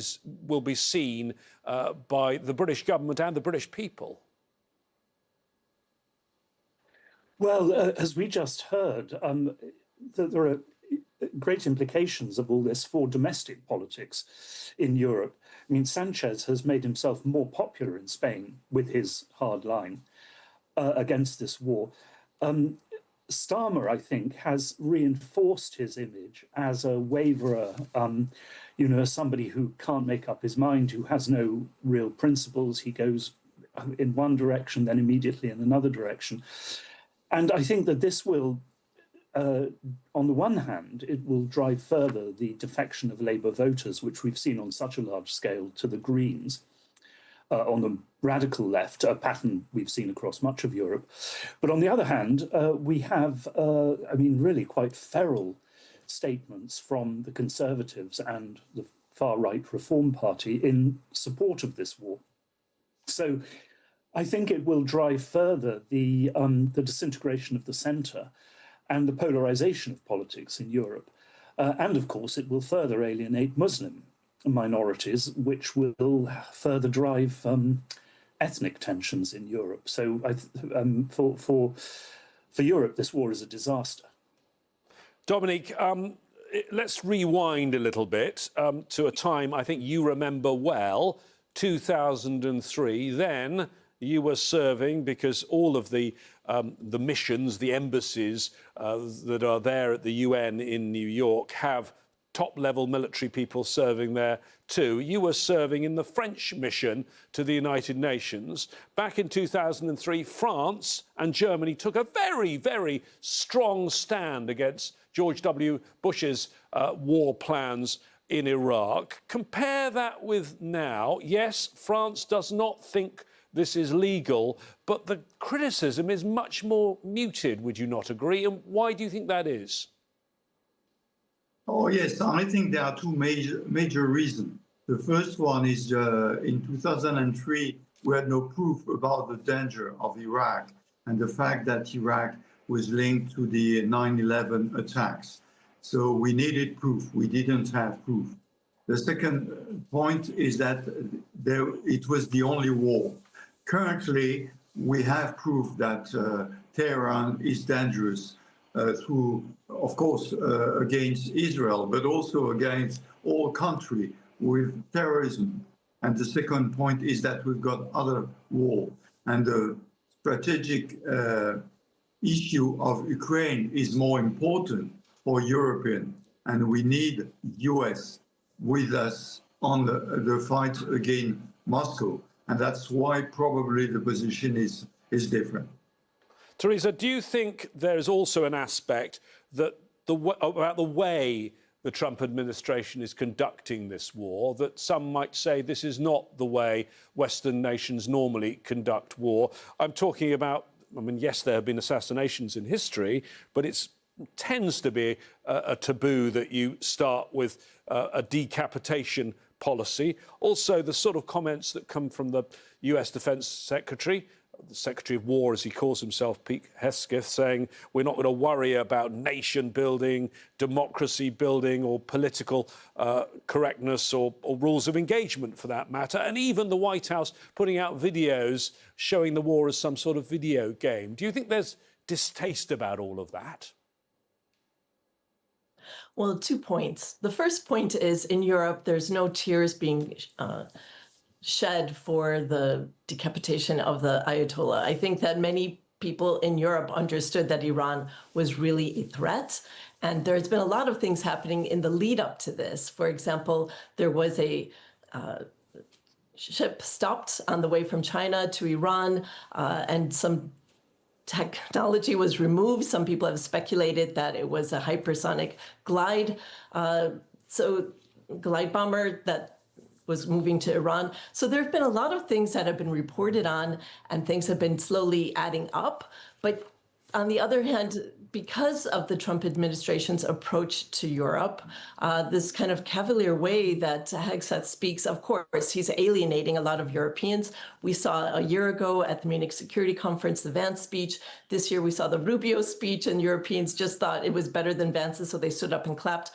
Speaker 20: will be seen by the British government and the British people?
Speaker 4: Well, as we just heard, there are great implications of all this for domestic politics in Europe. I mean, Sanchez has made himself more popular in Spain with his hard line against this war. Starmer, I think, has reinforced his image as a waverer, somebody who can't make up his mind, who has no real principles. He goes in one direction, then immediately in another direction. And I think that this will, on the one hand, it will drive further the defection of Labour voters, which we've seen on such a large scale, to the Greens. On the radical left, a pattern we've seen across much of Europe. But on the other hand, we have, really quite feral statements from the Conservatives and the far-right Reform Party in support of this war. So I think it will drive further the disintegration of the centre and the polarisation of politics in Europe. And of course, it will further alienate Muslim minorities, which will further drive ethnic tensions in Europe. So for Europe, this war is a disaster.
Speaker 20: Dominique, let's rewind a little bit to a time I think you remember well, 2003. Then you were serving, because all of the missions, the embassies that are there at the UN in New York have top-level military people serving there too. You were serving in the French mission to the United Nations. Back in 2003, France and Germany took a very, very strong stand against George W. Bush's war plans in Iraq. Compare that with now. Yes, France does not think this is legal, but the criticism is much more muted, would you not agree? And why do you think that is?
Speaker 5: Oh, yes, I think there are two major reasons. The first one is in 2003, we had no proof about the danger of Iraq and the fact that Iraq was linked to the 9/11 attacks. So we needed proof. We didn't have proof. The second point is that it was the only war. Currently, we have proof that Tehran is dangerous through, of course, against Israel, but also against all country with terrorism. And the second point is that we've got other war. And the strategic issue of Ukraine is more important for European, and we need US with us on the fight against Moscow. And that's why probably the position is different.
Speaker 20: Teresa, do you think there is also an aspect that about the way the Trump administration is conducting this war, that some might say this is not the way Western nations normally conduct war? I'm talking about, yes, there have been assassinations in history, but it tends to be a taboo that you start with a decapitation policy. Also, the sort of comments that come from the US Defense Secretary, the Secretary of War, as he calls himself, Pete Hegseth, saying we're not going to worry about nation building, democracy building, or political correctness or rules of engagement, for that matter. And even the White House putting out videos showing the war as some sort of video game. Do you think there's distaste about all of that?
Speaker 2: Well, 2 points. The first point is, in Europe, there's no tears being shed for the decapitation of the Ayatollah. I think that many people in Europe understood that Iran was really a threat. And there's been a lot of things happening in the lead up to this. For example, there was a ship stopped on the way from China to Iran, and some technology was removed. Some people have speculated that it was a hypersonic glide bomber that was moving to Iran. So there have been a lot of things that have been reported on, and things have been slowly adding up. But on the other hand, because of the Trump administration's approach to Europe, this kind of cavalier way that Hegseth speaks, of course, he's alienating a lot of Europeans. We saw a year ago at the Munich Security Conference, the Vance speech. This year we saw the Rubio speech, and Europeans just thought it was better than Vance's, so they stood up and clapped,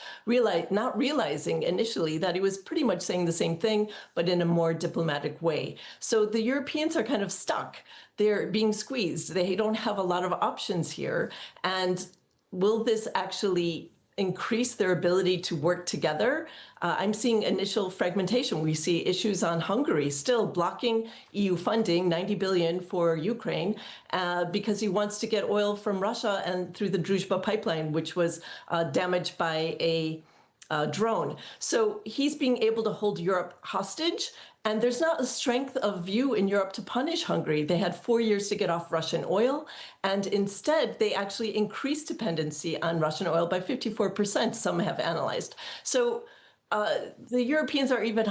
Speaker 2: not realizing initially that he was pretty much saying the same thing, but in a more diplomatic way. So the Europeans are kind of stuck. They're being squeezed. They don't have a lot of options here. And will this actually increase their ability to work together? I'm seeing initial fragmentation. We see issues on Hungary still blocking EU funding, 90 billion for Ukraine, because he wants to get oil from Russia and through the Druzhba pipeline, which was damaged by a drone. So he's being able to hold Europe hostage. And there's not a strength of view in Europe to punish Hungary. They had 4 years to get off Russian oil, and instead they actually increased dependency on Russian oil by 54%, some have analyzed. So the Europeans are even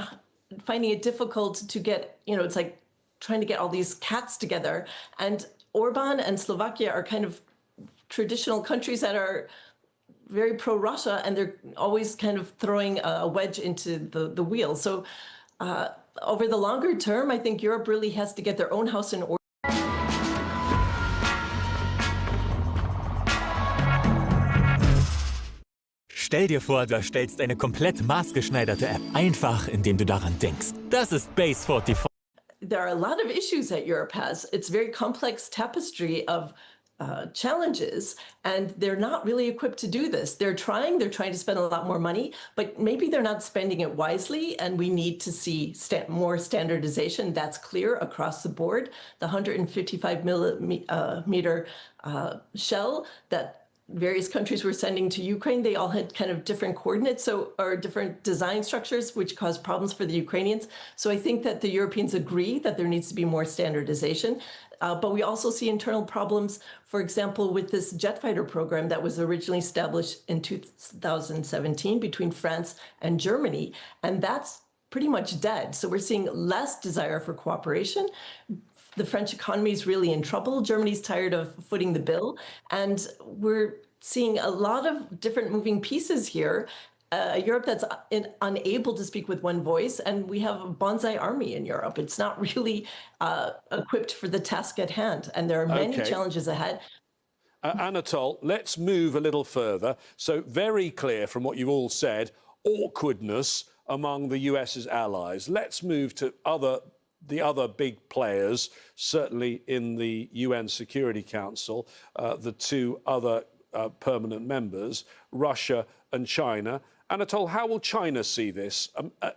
Speaker 2: finding it difficult to get, it's like trying to get all these cats together. And Orban and Slovakia are kind of traditional countries that are very pro-Russia, and they're always kind of throwing a wedge into the wheel. So over the longer term, I think Europe really has to get their own house in order.
Speaker 6: Stell dir vor, du erstellst eine komplett maßgeschneiderte App, einfach indem du daran denkst. Das ist Base 44.
Speaker 2: There are a lot of issues that Europe has. It's a very complex tapestry of challenges, and they're not really equipped to do this. They're trying to spend a lot more money, but maybe they're not spending it wisely, and we need to see more standardization. That's clear across the board. The 155 millimeter shell that various countries were sending to Ukraine, they all had kind of different coordinates, or different design structures, which caused problems for the Ukrainians. So I think that the Europeans agree that there needs to be more standardization. But we also see internal problems, for example, with this jet fighter program that was originally established in 2017 between France and Germany. And that's pretty much dead. So we're seeing less desire for cooperation. The French economy is really in trouble. Germany's tired of footing the bill. And we're seeing a lot of different moving pieces here. Europe that's unable to speak with one voice, and we have a bonsai army in Europe. It's not really equipped for the task at hand, and there are many challenges ahead.
Speaker 20: Anatol, let's move a little further. So very clear from what you've all said, awkwardness among the US's allies. Let's move to the other big players, certainly in the UN Security Council, the two other permanent members, Russia and China. Anatol, how will China see this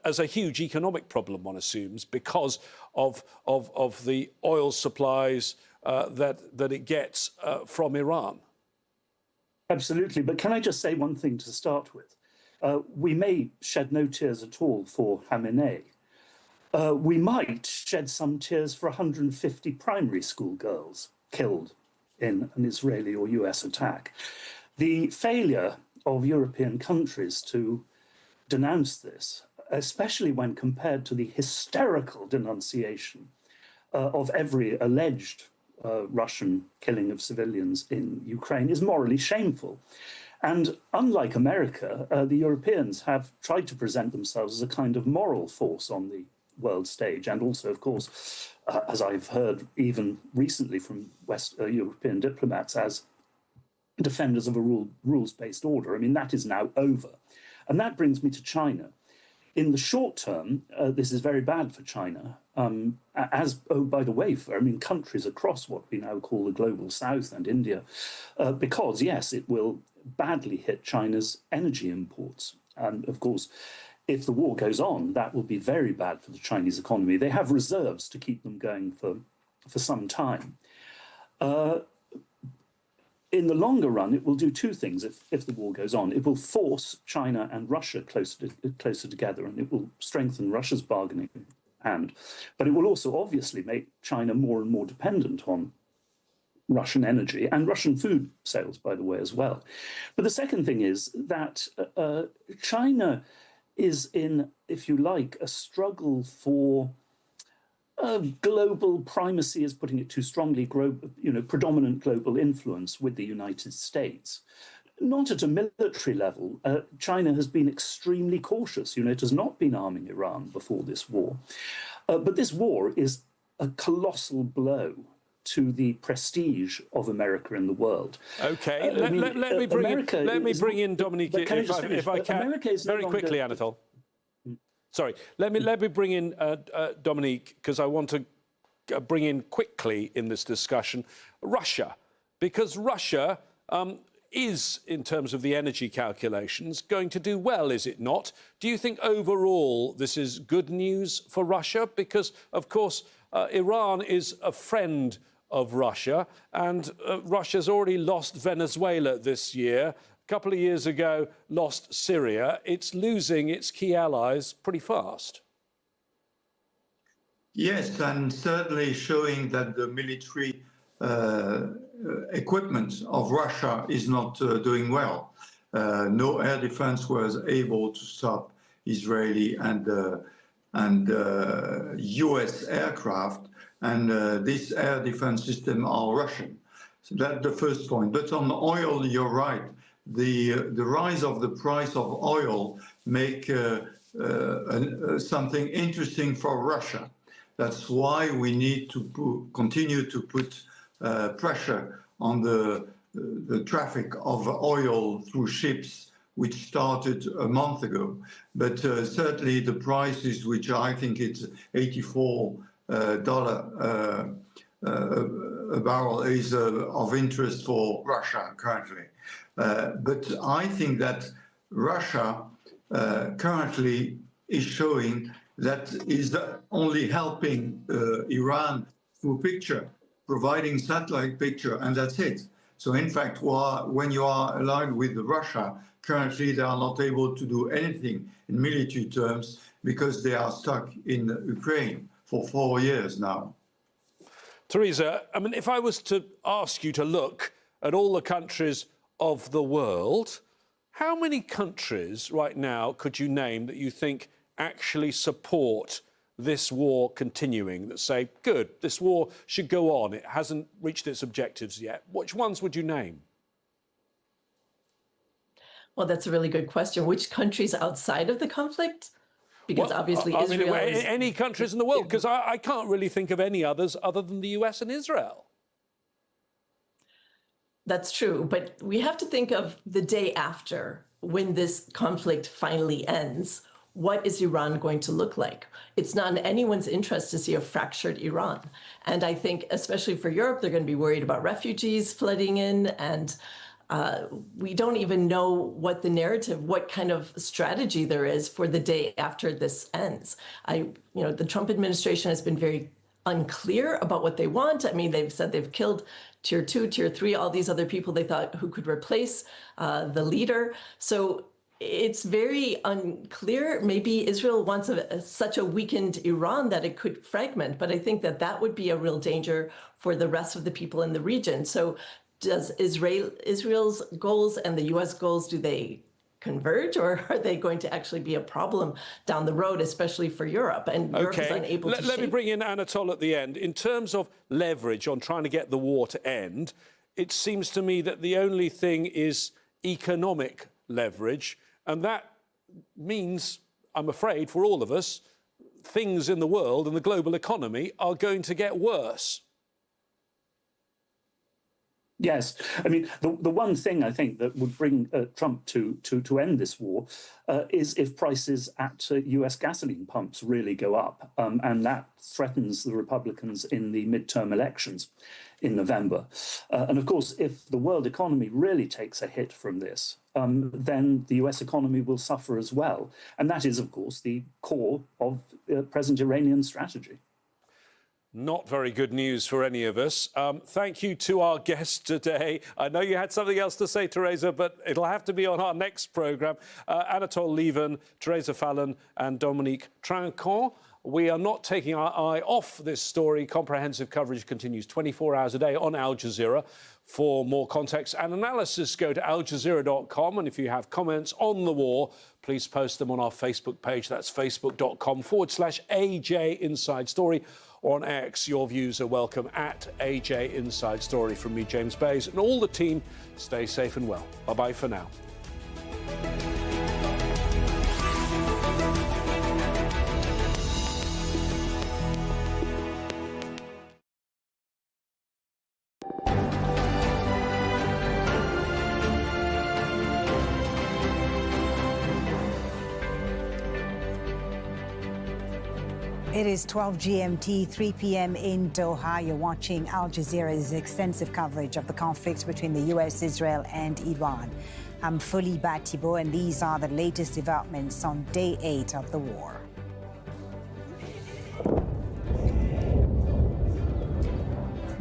Speaker 20: as a huge economic problem, one assumes, because of the oil supplies that it gets from Iran?
Speaker 4: Absolutely. But can I just say one thing to start with? We may shed no tears at all for Khamenei. We might shed some tears for 150 primary school girls killed in an Israeli or US attack. The failure of European countries to denounce this, especially when compared to the hysterical denunciation of every alleged Russian killing of civilians in Ukraine, is morally shameful. And unlike America, the Europeans have tried to present themselves as a kind of moral force on the world stage, and also, of course, as I've heard even recently from European diplomats, as defenders of a rules-based order. I mean, that is now over. And that brings me to China. In the short term, this is very bad for China, by the way, countries across what we now call the global south and India, because, yes, it will badly hit China's energy imports. And, of course, if the war goes on, that will be very bad for the Chinese economy. They have reserves to keep them going for some time. In the longer run, it will do two things if the war goes on. It will force China and Russia closer together, and it will strengthen Russia's bargaining hand. But it will also obviously make China more and more dependent on Russian energy and Russian food sales, by the way, as well. But the second thing is that China is in, if you like, a struggle for global primacy is putting it too strongly, predominant global influence with the United States. Not at a military level. China has been extremely cautious. It has not been arming Iran before this war. But this war is a colossal blow to the prestige of America in the world.
Speaker 20: Okay, let me bring in Dominique, if I can, very quickly, Anatole. Sorry, let me bring in Dominique, because I want to bring in quickly in this discussion Russia, because Russia is, in terms of the energy calculations, going to do well, is it not? Do you think overall this is good news for Russia? Because, of course, Iran is a friend of Russia, and Russia's already lost Venezuela this year. A couple of years ago, lost Syria. It's losing its key allies pretty fast.
Speaker 5: Yes, and certainly showing that the military equipment of Russia is not doing well. No air defense was able to stop Israeli and US aircraft, and this air defense system are Russian. So that's the first point. But on oil, you're right. The rise of the price of oil make something interesting for Russia. That's why we need to continue to put pressure on the traffic of oil through ships, which started a month ago. But certainly the prices, which I think it's $84 a barrel, is of interest for Russia currently. But I think that Russia currently is showing that is only helping Iran through picture, providing satellite picture, and that's it. So in fact, when you are aligned with Russia, currently they are not able to do anything in military terms because they are stuck in Ukraine for 4 years now.
Speaker 20: Teresa, I mean, if I was to ask you to look at all the countries of the world, how many countries right now could you name that you think actually support this war continuing, that say, good, this war should go on, it hasn't reached its objectives yet? Which ones would you name?
Speaker 2: Well, that's a really good question. Which countries outside of the conflict? Because obviously Israel is...
Speaker 20: Any countries in the world, because I can't really think of any others other than the US and Israel.
Speaker 2: That's true, but we have to think of the day after, when this conflict finally ends. What is Iran going to look like? It's not in anyone's interest to see a fractured Iran. And I think, especially for Europe, they're going to be worried about refugees flooding in. And we don't even know what the narrative, what kind of strategy there is for the day after this ends. The Trump administration has been very unclear about what they want. I mean, they've said they've killed tier 2, tier 3, all these other people they thought who could replace the leader. So it's very unclear. Maybe Israel wants such a weakened Iran that it could fragment, but I think that would be a real danger for the rest of the people in the region. So does Israel's goals and the US goals, do they converge, or are they going to actually be a problem down the road, especially for Europe? And Europe is unable to
Speaker 20: Let me bring in Anatole at the end. In terms of leverage on trying to get the war to end, it seems to me that the only thing is economic leverage. And that means, I'm afraid, for all of us, things in the world and the global economy are going to get worse.
Speaker 4: Yes, I mean, the one thing I think that would bring Trump to end this war is if prices at US gasoline pumps really go up, and that threatens the Republicans in the midterm elections in November. And of course, if the world economy really takes a hit from this, then the US economy will suffer as well. And that is, of course, the core of present Iranian strategy.
Speaker 20: Not very good news for any of us. Thank you to our guests today. I know you had something else to say, Teresa, but it'll have to be on our next programme. Anatole Lieven, Teresa Fallon and Dominique Trinquant. We are not taking our eye off this story. Comprehensive coverage continues 24 hours a day on Al Jazeera. For more context and analysis, go to aljazeera.com. And if you have comments on the war, please post them on our Facebook page. That's facebook.com/AJ Inside Story. or on X. Your views are welcome at AJ Inside Story. From me, James Bays, and all the team, stay safe and well. Bye-bye for now.
Speaker 8: It is 12 GMT, 3 p.m. in Doha. You're watching Al Jazeera's extensive coverage of the conflict between the U.S., Israel and Iran. I'm Fuli Batibo, and these are the latest developments on day 8 of the war.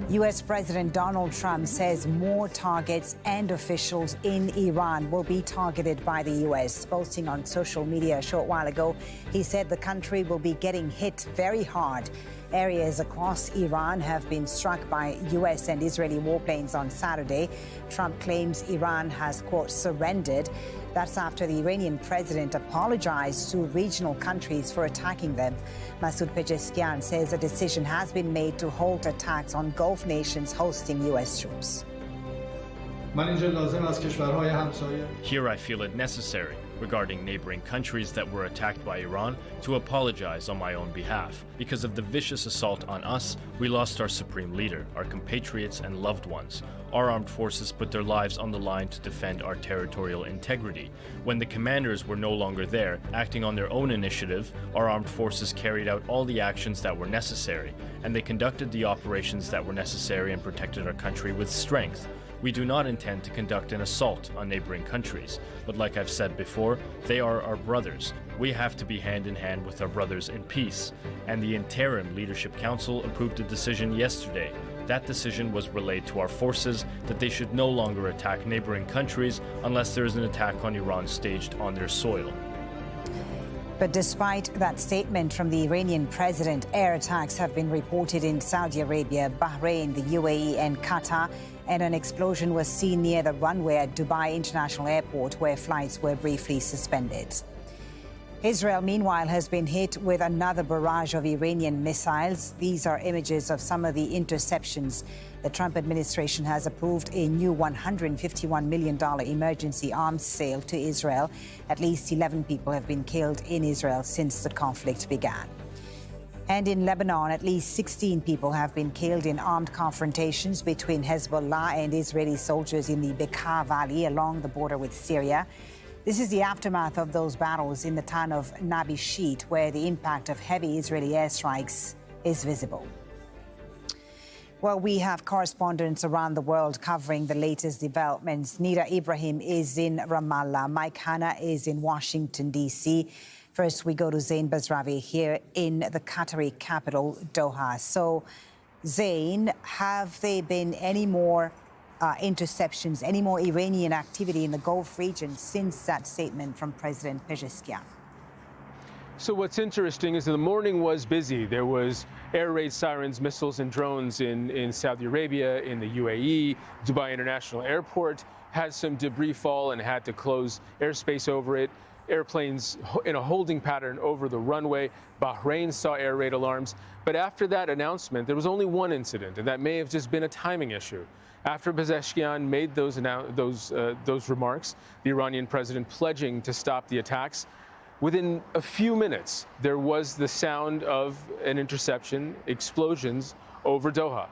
Speaker 8: U.S. President Donald Trump says more targets and officials in Iran will be targeted by the U.S. Posting on social media a short while ago, he said the country will be getting hit very hard. Areas across Iran have been struck by U.S. and Israeli warplanes on Saturday. Trump claims Iran has, quote, surrendered. That's after the Iranian president apologized to regional countries for attacking them. Masoud Pezeshkian says a decision has been made to halt attacks on Gulf nations hosting U.S. troops.
Speaker 9: Here I feel it necessary, regarding neighboring countries that were attacked by Iran, to apologize on my own behalf. Because of the vicious assault on us, we lost our supreme leader, our compatriots and loved ones. Our armed forces put their lives on the line to defend our territorial integrity. When the commanders were no longer there, acting on their own initiative, our armed forces carried out all the actions that were necessary, and they conducted the operations that were necessary and protected our country with strength. We do not intend to conduct an assault on neighboring countries, but like I've said before, they are our brothers. We have to be hand in hand with our brothers in peace. And the Interim Leadership Council approved a decision yesterday. That decision was relayed to our forces that they should no longer attack neighboring countries unless there is an attack on Iran staged on their soil.
Speaker 8: But despite that statement from the Iranian president, air attacks have been reported in Saudi Arabia, Bahrain, the UAE and Qatar, and an explosion was seen near the runway at Dubai International Airport, where flights were briefly suspended. Israel, meanwhile, has been hit with another barrage of Iranian missiles. These are images of some of the interceptions. The Trump administration has approved a new $151 million emergency arms sale to Israel. At least 11 people have been killed in Israel since the conflict began. And in Lebanon, at least 16 people have been killed in armed confrontations between Hezbollah and Israeli soldiers in the Bekaa Valley along the border with Syria. This is the aftermath of those battles in the town of Nabi Shit, where the impact of heavy Israeli airstrikes is visible. Well, we have correspondents around the world covering the latest developments. Nida Ibrahim is in Ramallah. Mike Hanna is in Washington, D.C. First, we go to Zain Basravi here in the Qatari capital, Doha. So, Zain, have there been any more interceptions, any more Iranian activity in the Gulf region since that statement from President Pezeshkian?
Speaker 10: So what's interesting is that the morning was busy. There was air raid sirens, missiles and drones in Saudi Arabia, in the UAE. Dubai International Airport had some debris fall and had to close airspace over it. Airplanes in a holding pattern over the runway. Bahrain saw air raid alarms. But after that announcement, there was only one incident, and that may have just been a timing issue. After Pezeshkian made those remarks, the Iranian president pledging to stop the attacks, within a few minutes, there was the sound of an interception, explosions over Doha.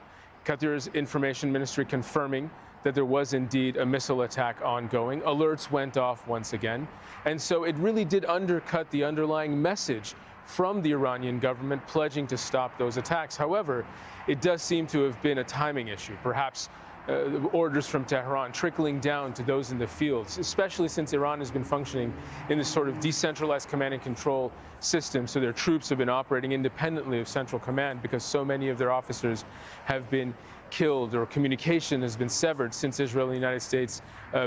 Speaker 10: Qatar's information ministry confirming that there was indeed a missile attack ongoing. Alerts went off once again. And so it really did undercut the underlying message from the Iranian government pledging to stop those attacks. However, it does seem to have been a timing issue, perhaps orders from Tehran trickling down to those in the fields, especially since Iran has been functioning in this sort of decentralized command and control system. So their troops have been operating independently of central command because so many of their officers have been killed or communication has been severed since Israel and the United States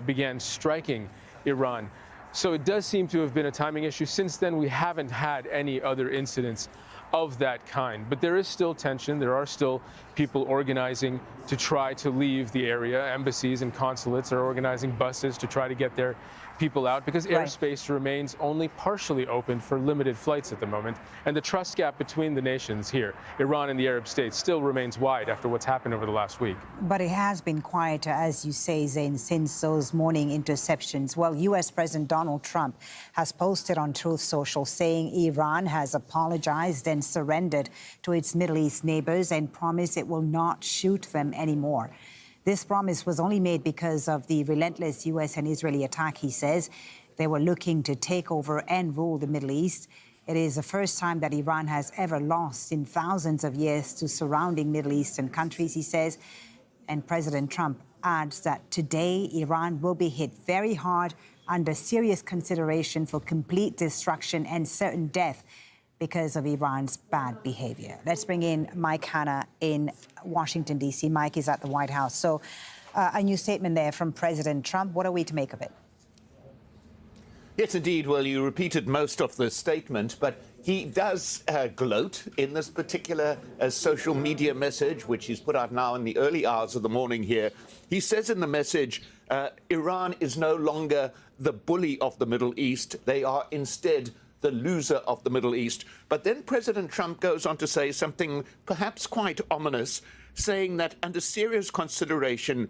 Speaker 10: began striking Iran. So it does seem to have been a timing issue. Since then, we haven't had any other incidents of that kind. But there is still tension. There are still people organizing to try to leave the area. Embassies and consulates are organizing buses to try to get their people out because airspace remains only partially open for limited flights at the moment. And the trust gap between the nations here, Iran and the Arab states, still remains wide after what's happened over the last week.
Speaker 8: But it has been quieter, as you say, Zain, since those morning interceptions. Well, U.S. President Donald Trump has posted on Truth Social saying Iran has apologized and surrendered to its Middle East neighbors and promised it will not shoot them anymore. This promise was only made because of the relentless U.S. and Israeli attack, he says. They were looking to take over and rule the Middle East. It is the first time that Iran has ever lost in thousands of years to surrounding Middle Eastern countries, he says. And President Trump adds that today Iran will be hit very hard under serious consideration for complete destruction and certain death because of Iran's bad behavior. Let's bring in Mike Hanna in Washington, D.C. Mike is at the White House. So a new statement there from President Trump. What are we to make of it?
Speaker 3: Yes, indeed. Well, you repeated most of the statement, but he does gloat in this particular social media message, which he's put out now in the early hours of the morning here. He says in the message, Iran is no longer the bully of the Middle East. They are instead the loser of the Middle East. But then President Trump goes on to say something perhaps quite ominous, saying that under serious consideration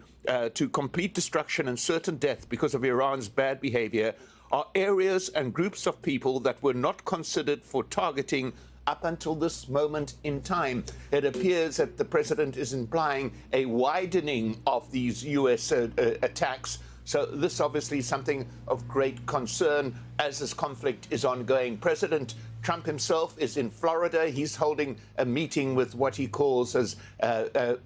Speaker 3: to complete destruction and certain death because of Iran's bad behavior are areas and groups of people that were not considered for targeting up until this moment in time. It appears that the president is implying a widening of these U.S. attacks. So this obviously is something of great concern as this conflict is ongoing. President Trump himself is in Florida. He's holding a meeting with what he calls as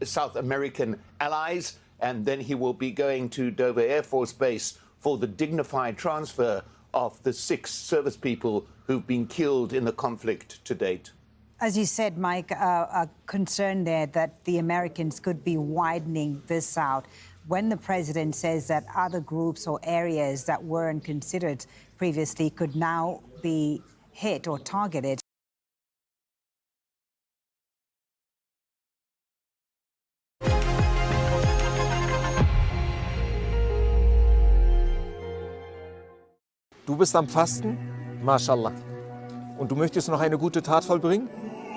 Speaker 3: South American allies. And then he will be going to Dover Air Force Base for the dignified transfer of the 6 service people who've been killed in the conflict to date.
Speaker 8: As you said, Mike, a concern there that the Americans could be widening this out. When the president says that other groups or areas that weren't considered previously could now be hit or targeted.
Speaker 11: Du bist am Fasten? Mashallah. Und du möchtest noch eine gute Tat vollbringen?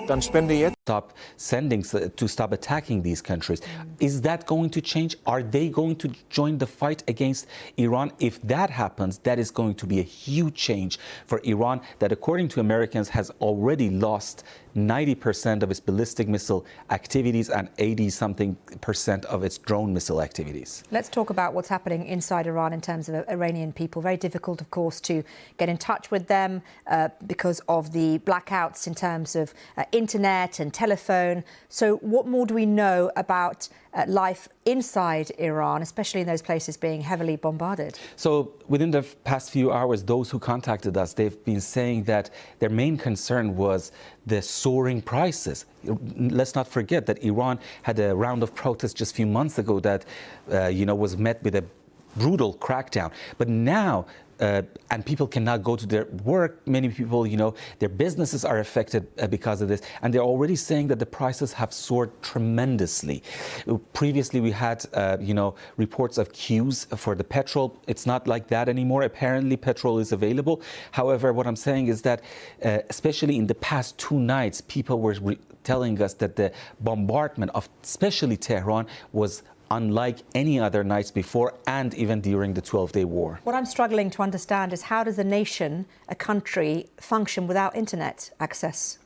Speaker 11: Dann spende jetzt.
Speaker 12: Stop sending to stop attacking these countries. Is that going to change? Are they going to join the fight against Iran? If that happens, that is going to be a huge change for Iran that, according to Americans, has already lost 90% of its ballistic missile activities and 80-something% of its drone missile activities.
Speaker 13: Let's talk about what's happening inside Iran in terms of Iranian people. Very difficult, of course, to get in touch with them because of the blackouts in terms of internet and telephone. So what more do we know about life inside Iran, especially in those places being heavily bombarded?
Speaker 12: So within the past few hours, those who contacted us, they've been saying that their main concern was the soaring prices. Let's not forget that Iran had a round of protests just a few months ago that, was met with a brutal crackdown. But now, and people cannot go to their work. Many people, their businesses are affected because of this. And they're already saying that the prices have soared tremendously. Previously, we had, reports of queues for the petrol. It's not like that anymore. Apparently, petrol is available. However, what I'm saying is that, especially in the past 2 nights, people were telling us that the bombardment of especially Tehran was unlike any other nights before and even during the 12-day war.
Speaker 13: What I'm struggling to understand is how does a nation, a country, function without internet access?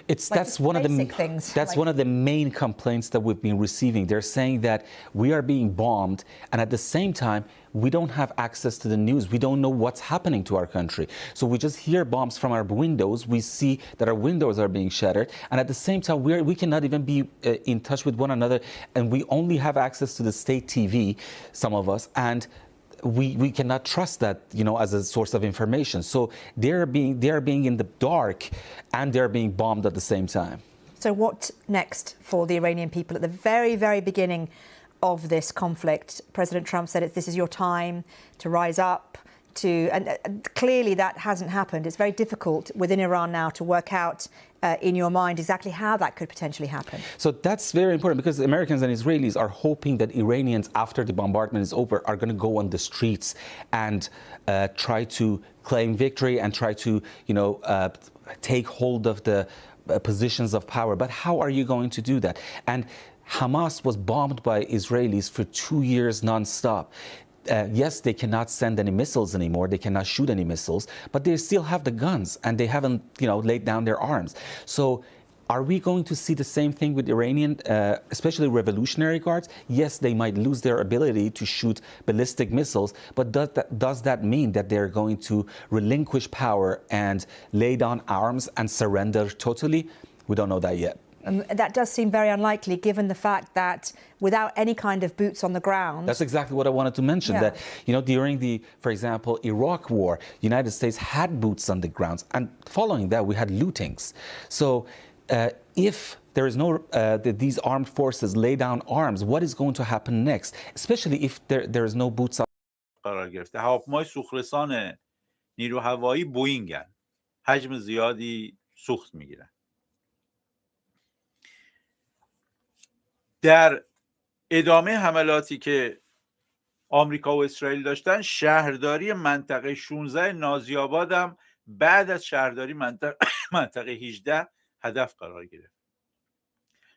Speaker 12: That's one of the main complaints that we've been receiving. They're saying that we are being bombed, and at the same time, we don't have access to the news. We don't know what's happening to our country. So we just hear bombs from our windows. We see that our windows are being shattered, and at the same time, we cannot even be in touch with one another, and we only have access to the state TV, some of us, and we cannot trust that, as a source of information. So they're being in the dark and they're being bombed at the same time.
Speaker 13: So what next for the Iranian people? At the very, very beginning of this conflict, President Trump said this is your time to rise up, to, and clearly that hasn't happened. It's very difficult within Iran now to work out in your mind exactly how that could potentially happen.
Speaker 12: So that's very important because Americans and Israelis are hoping that Iranians, after the bombardment is over, are going to go on the streets and try to claim victory and try to, take hold of the positions of power. But how are you going to do that? And Hamas was bombed by Israelis for 2 years non-stop. Yes, they cannot send any missiles anymore. They cannot shoot any missiles, but they still have the guns and they haven't, laid down their arms. So are we going to see the same thing with Iranian, especially Revolutionary Guards? Yes, they might lose their ability to shoot ballistic missiles, but does that mean that they're going to relinquish power and lay down arms and surrender totally? We don't know that yet.
Speaker 13: That does seem very unlikely, given the fact that without any kind of boots on the ground...
Speaker 12: That's exactly what I wanted to mention, that, during the, for example, Iraq War, the United States had boots on the ground, and following that, we had lootings. So if there is no, these armed forces lay down arms, what is going to happen next, especially if there is no boots on...
Speaker 14: قرار گرفته. هواپیمای سوخترسان نیرو هوایی بوئینگن. حجم زیادی سوخت میگیرن. در ادامه حملاتی که آمریکا و اسرائیل داشتن، شهرداری منطقه 16 نازی‌آباد هم بعد از شهرداری منطقه 18 هدف قرار گرفت.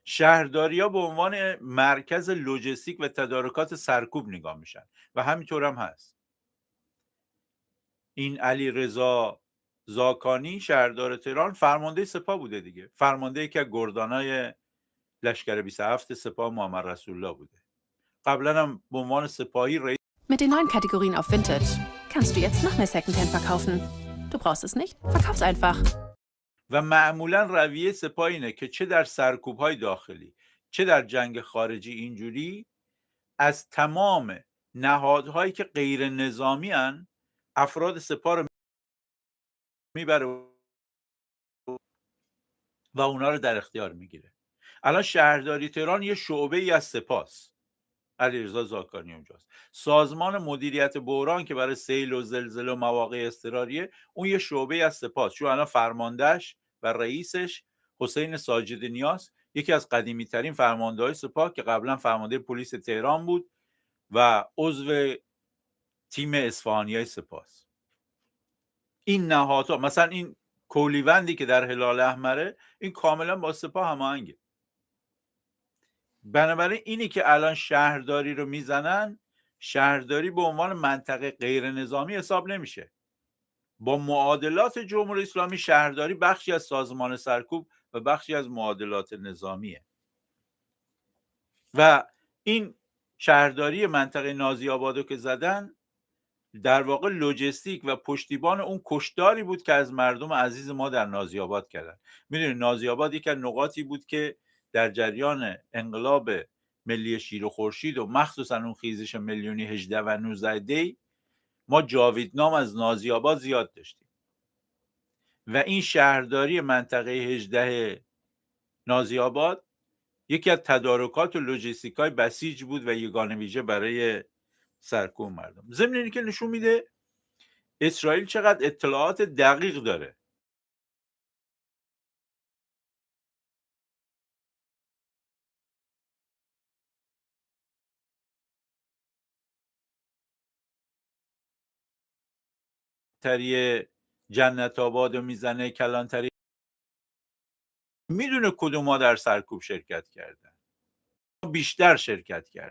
Speaker 14: شهرداری‌ها به عنوان مرکز لوجستیک و تدارکات سرکوب نگاه میشن و همینطور هم هست. این علیرضا زاکانی شهردار تهران فرمانده سپاه بوده دیگه. فرمانده یکی از گردانای لشکر 27 سپاه محمد رسول الله بوده. قبلا هم به عنوان سپاهی رئیس.
Speaker 15: Mit den neuen Kategorien auf Vintage kannst du jetzt noch mehr Secondhand verkaufen. Du brauchst es nicht? Verkauf's einfach.
Speaker 14: و معمولا رویه سپاه اینه که چه در سرکوب‌های داخلی چه در جنگ خارجی اینجوری از تمام نهادهایی که غیر نظامی ان افراد سپاه رو میبره و اونا رو در اختیار میگیره. الان شهرداری تهران یه شعبه ای از سپاهست. علیرضا زاکانی اونجاست. سازمان مدیریت بحران که برای سیل و زلزله و مواقع اضطراریه، اون یه شعبه از سپاهست. چون الان فرماندهش و رئیسش حسین ساجد نیاز، یکی از قدیمی ترین فرمانده‌های سپاه که قبلا فرمانده پلیس تهران بود و عضو تیم اصفهانیای سپاهست. این نهادها، مثلا این کولیوندی که در هلال احمره، این کاملا با سپاه هماهنگه. بنابراین اینی که الان شهرداری رو میزنن، شهرداری به عنوان منطقه غیر نظامی حساب نمیشه. با معادلات جمهوری اسلامی شهرداری بخشی از سازمان سرکوب و بخشی از معادلات نظامیه. و این شهرداری منطقه نازی آبادو که زدن، در واقع لوجستیک و پشتیبان اون کشتاری بود که از مردم عزیز ما در نازی آباد کردن. میدونید نازی آباد یک از نقاطی بود که در جریان انقلاب ملی شیر و خورشید و مخصوصا اون خیزش میلیونی 18 و 19 دی ما جاویدنام از نازی آباد زیاد داشتیم و این شهرداری منطقه 18 نازی آباد یکی از تدارکات و لوجستیکای بسیج بود و یگانه ویژه برای سرکوب مردم. ضمن اینی که نشون میده اسرائیل چقدر اطلاعات دقیق داره. تری جنت آباد رو میزنه، کلانتری میدونه کدوم ها در سرکوب شرکت کردن، بیشتر شرکت کرد.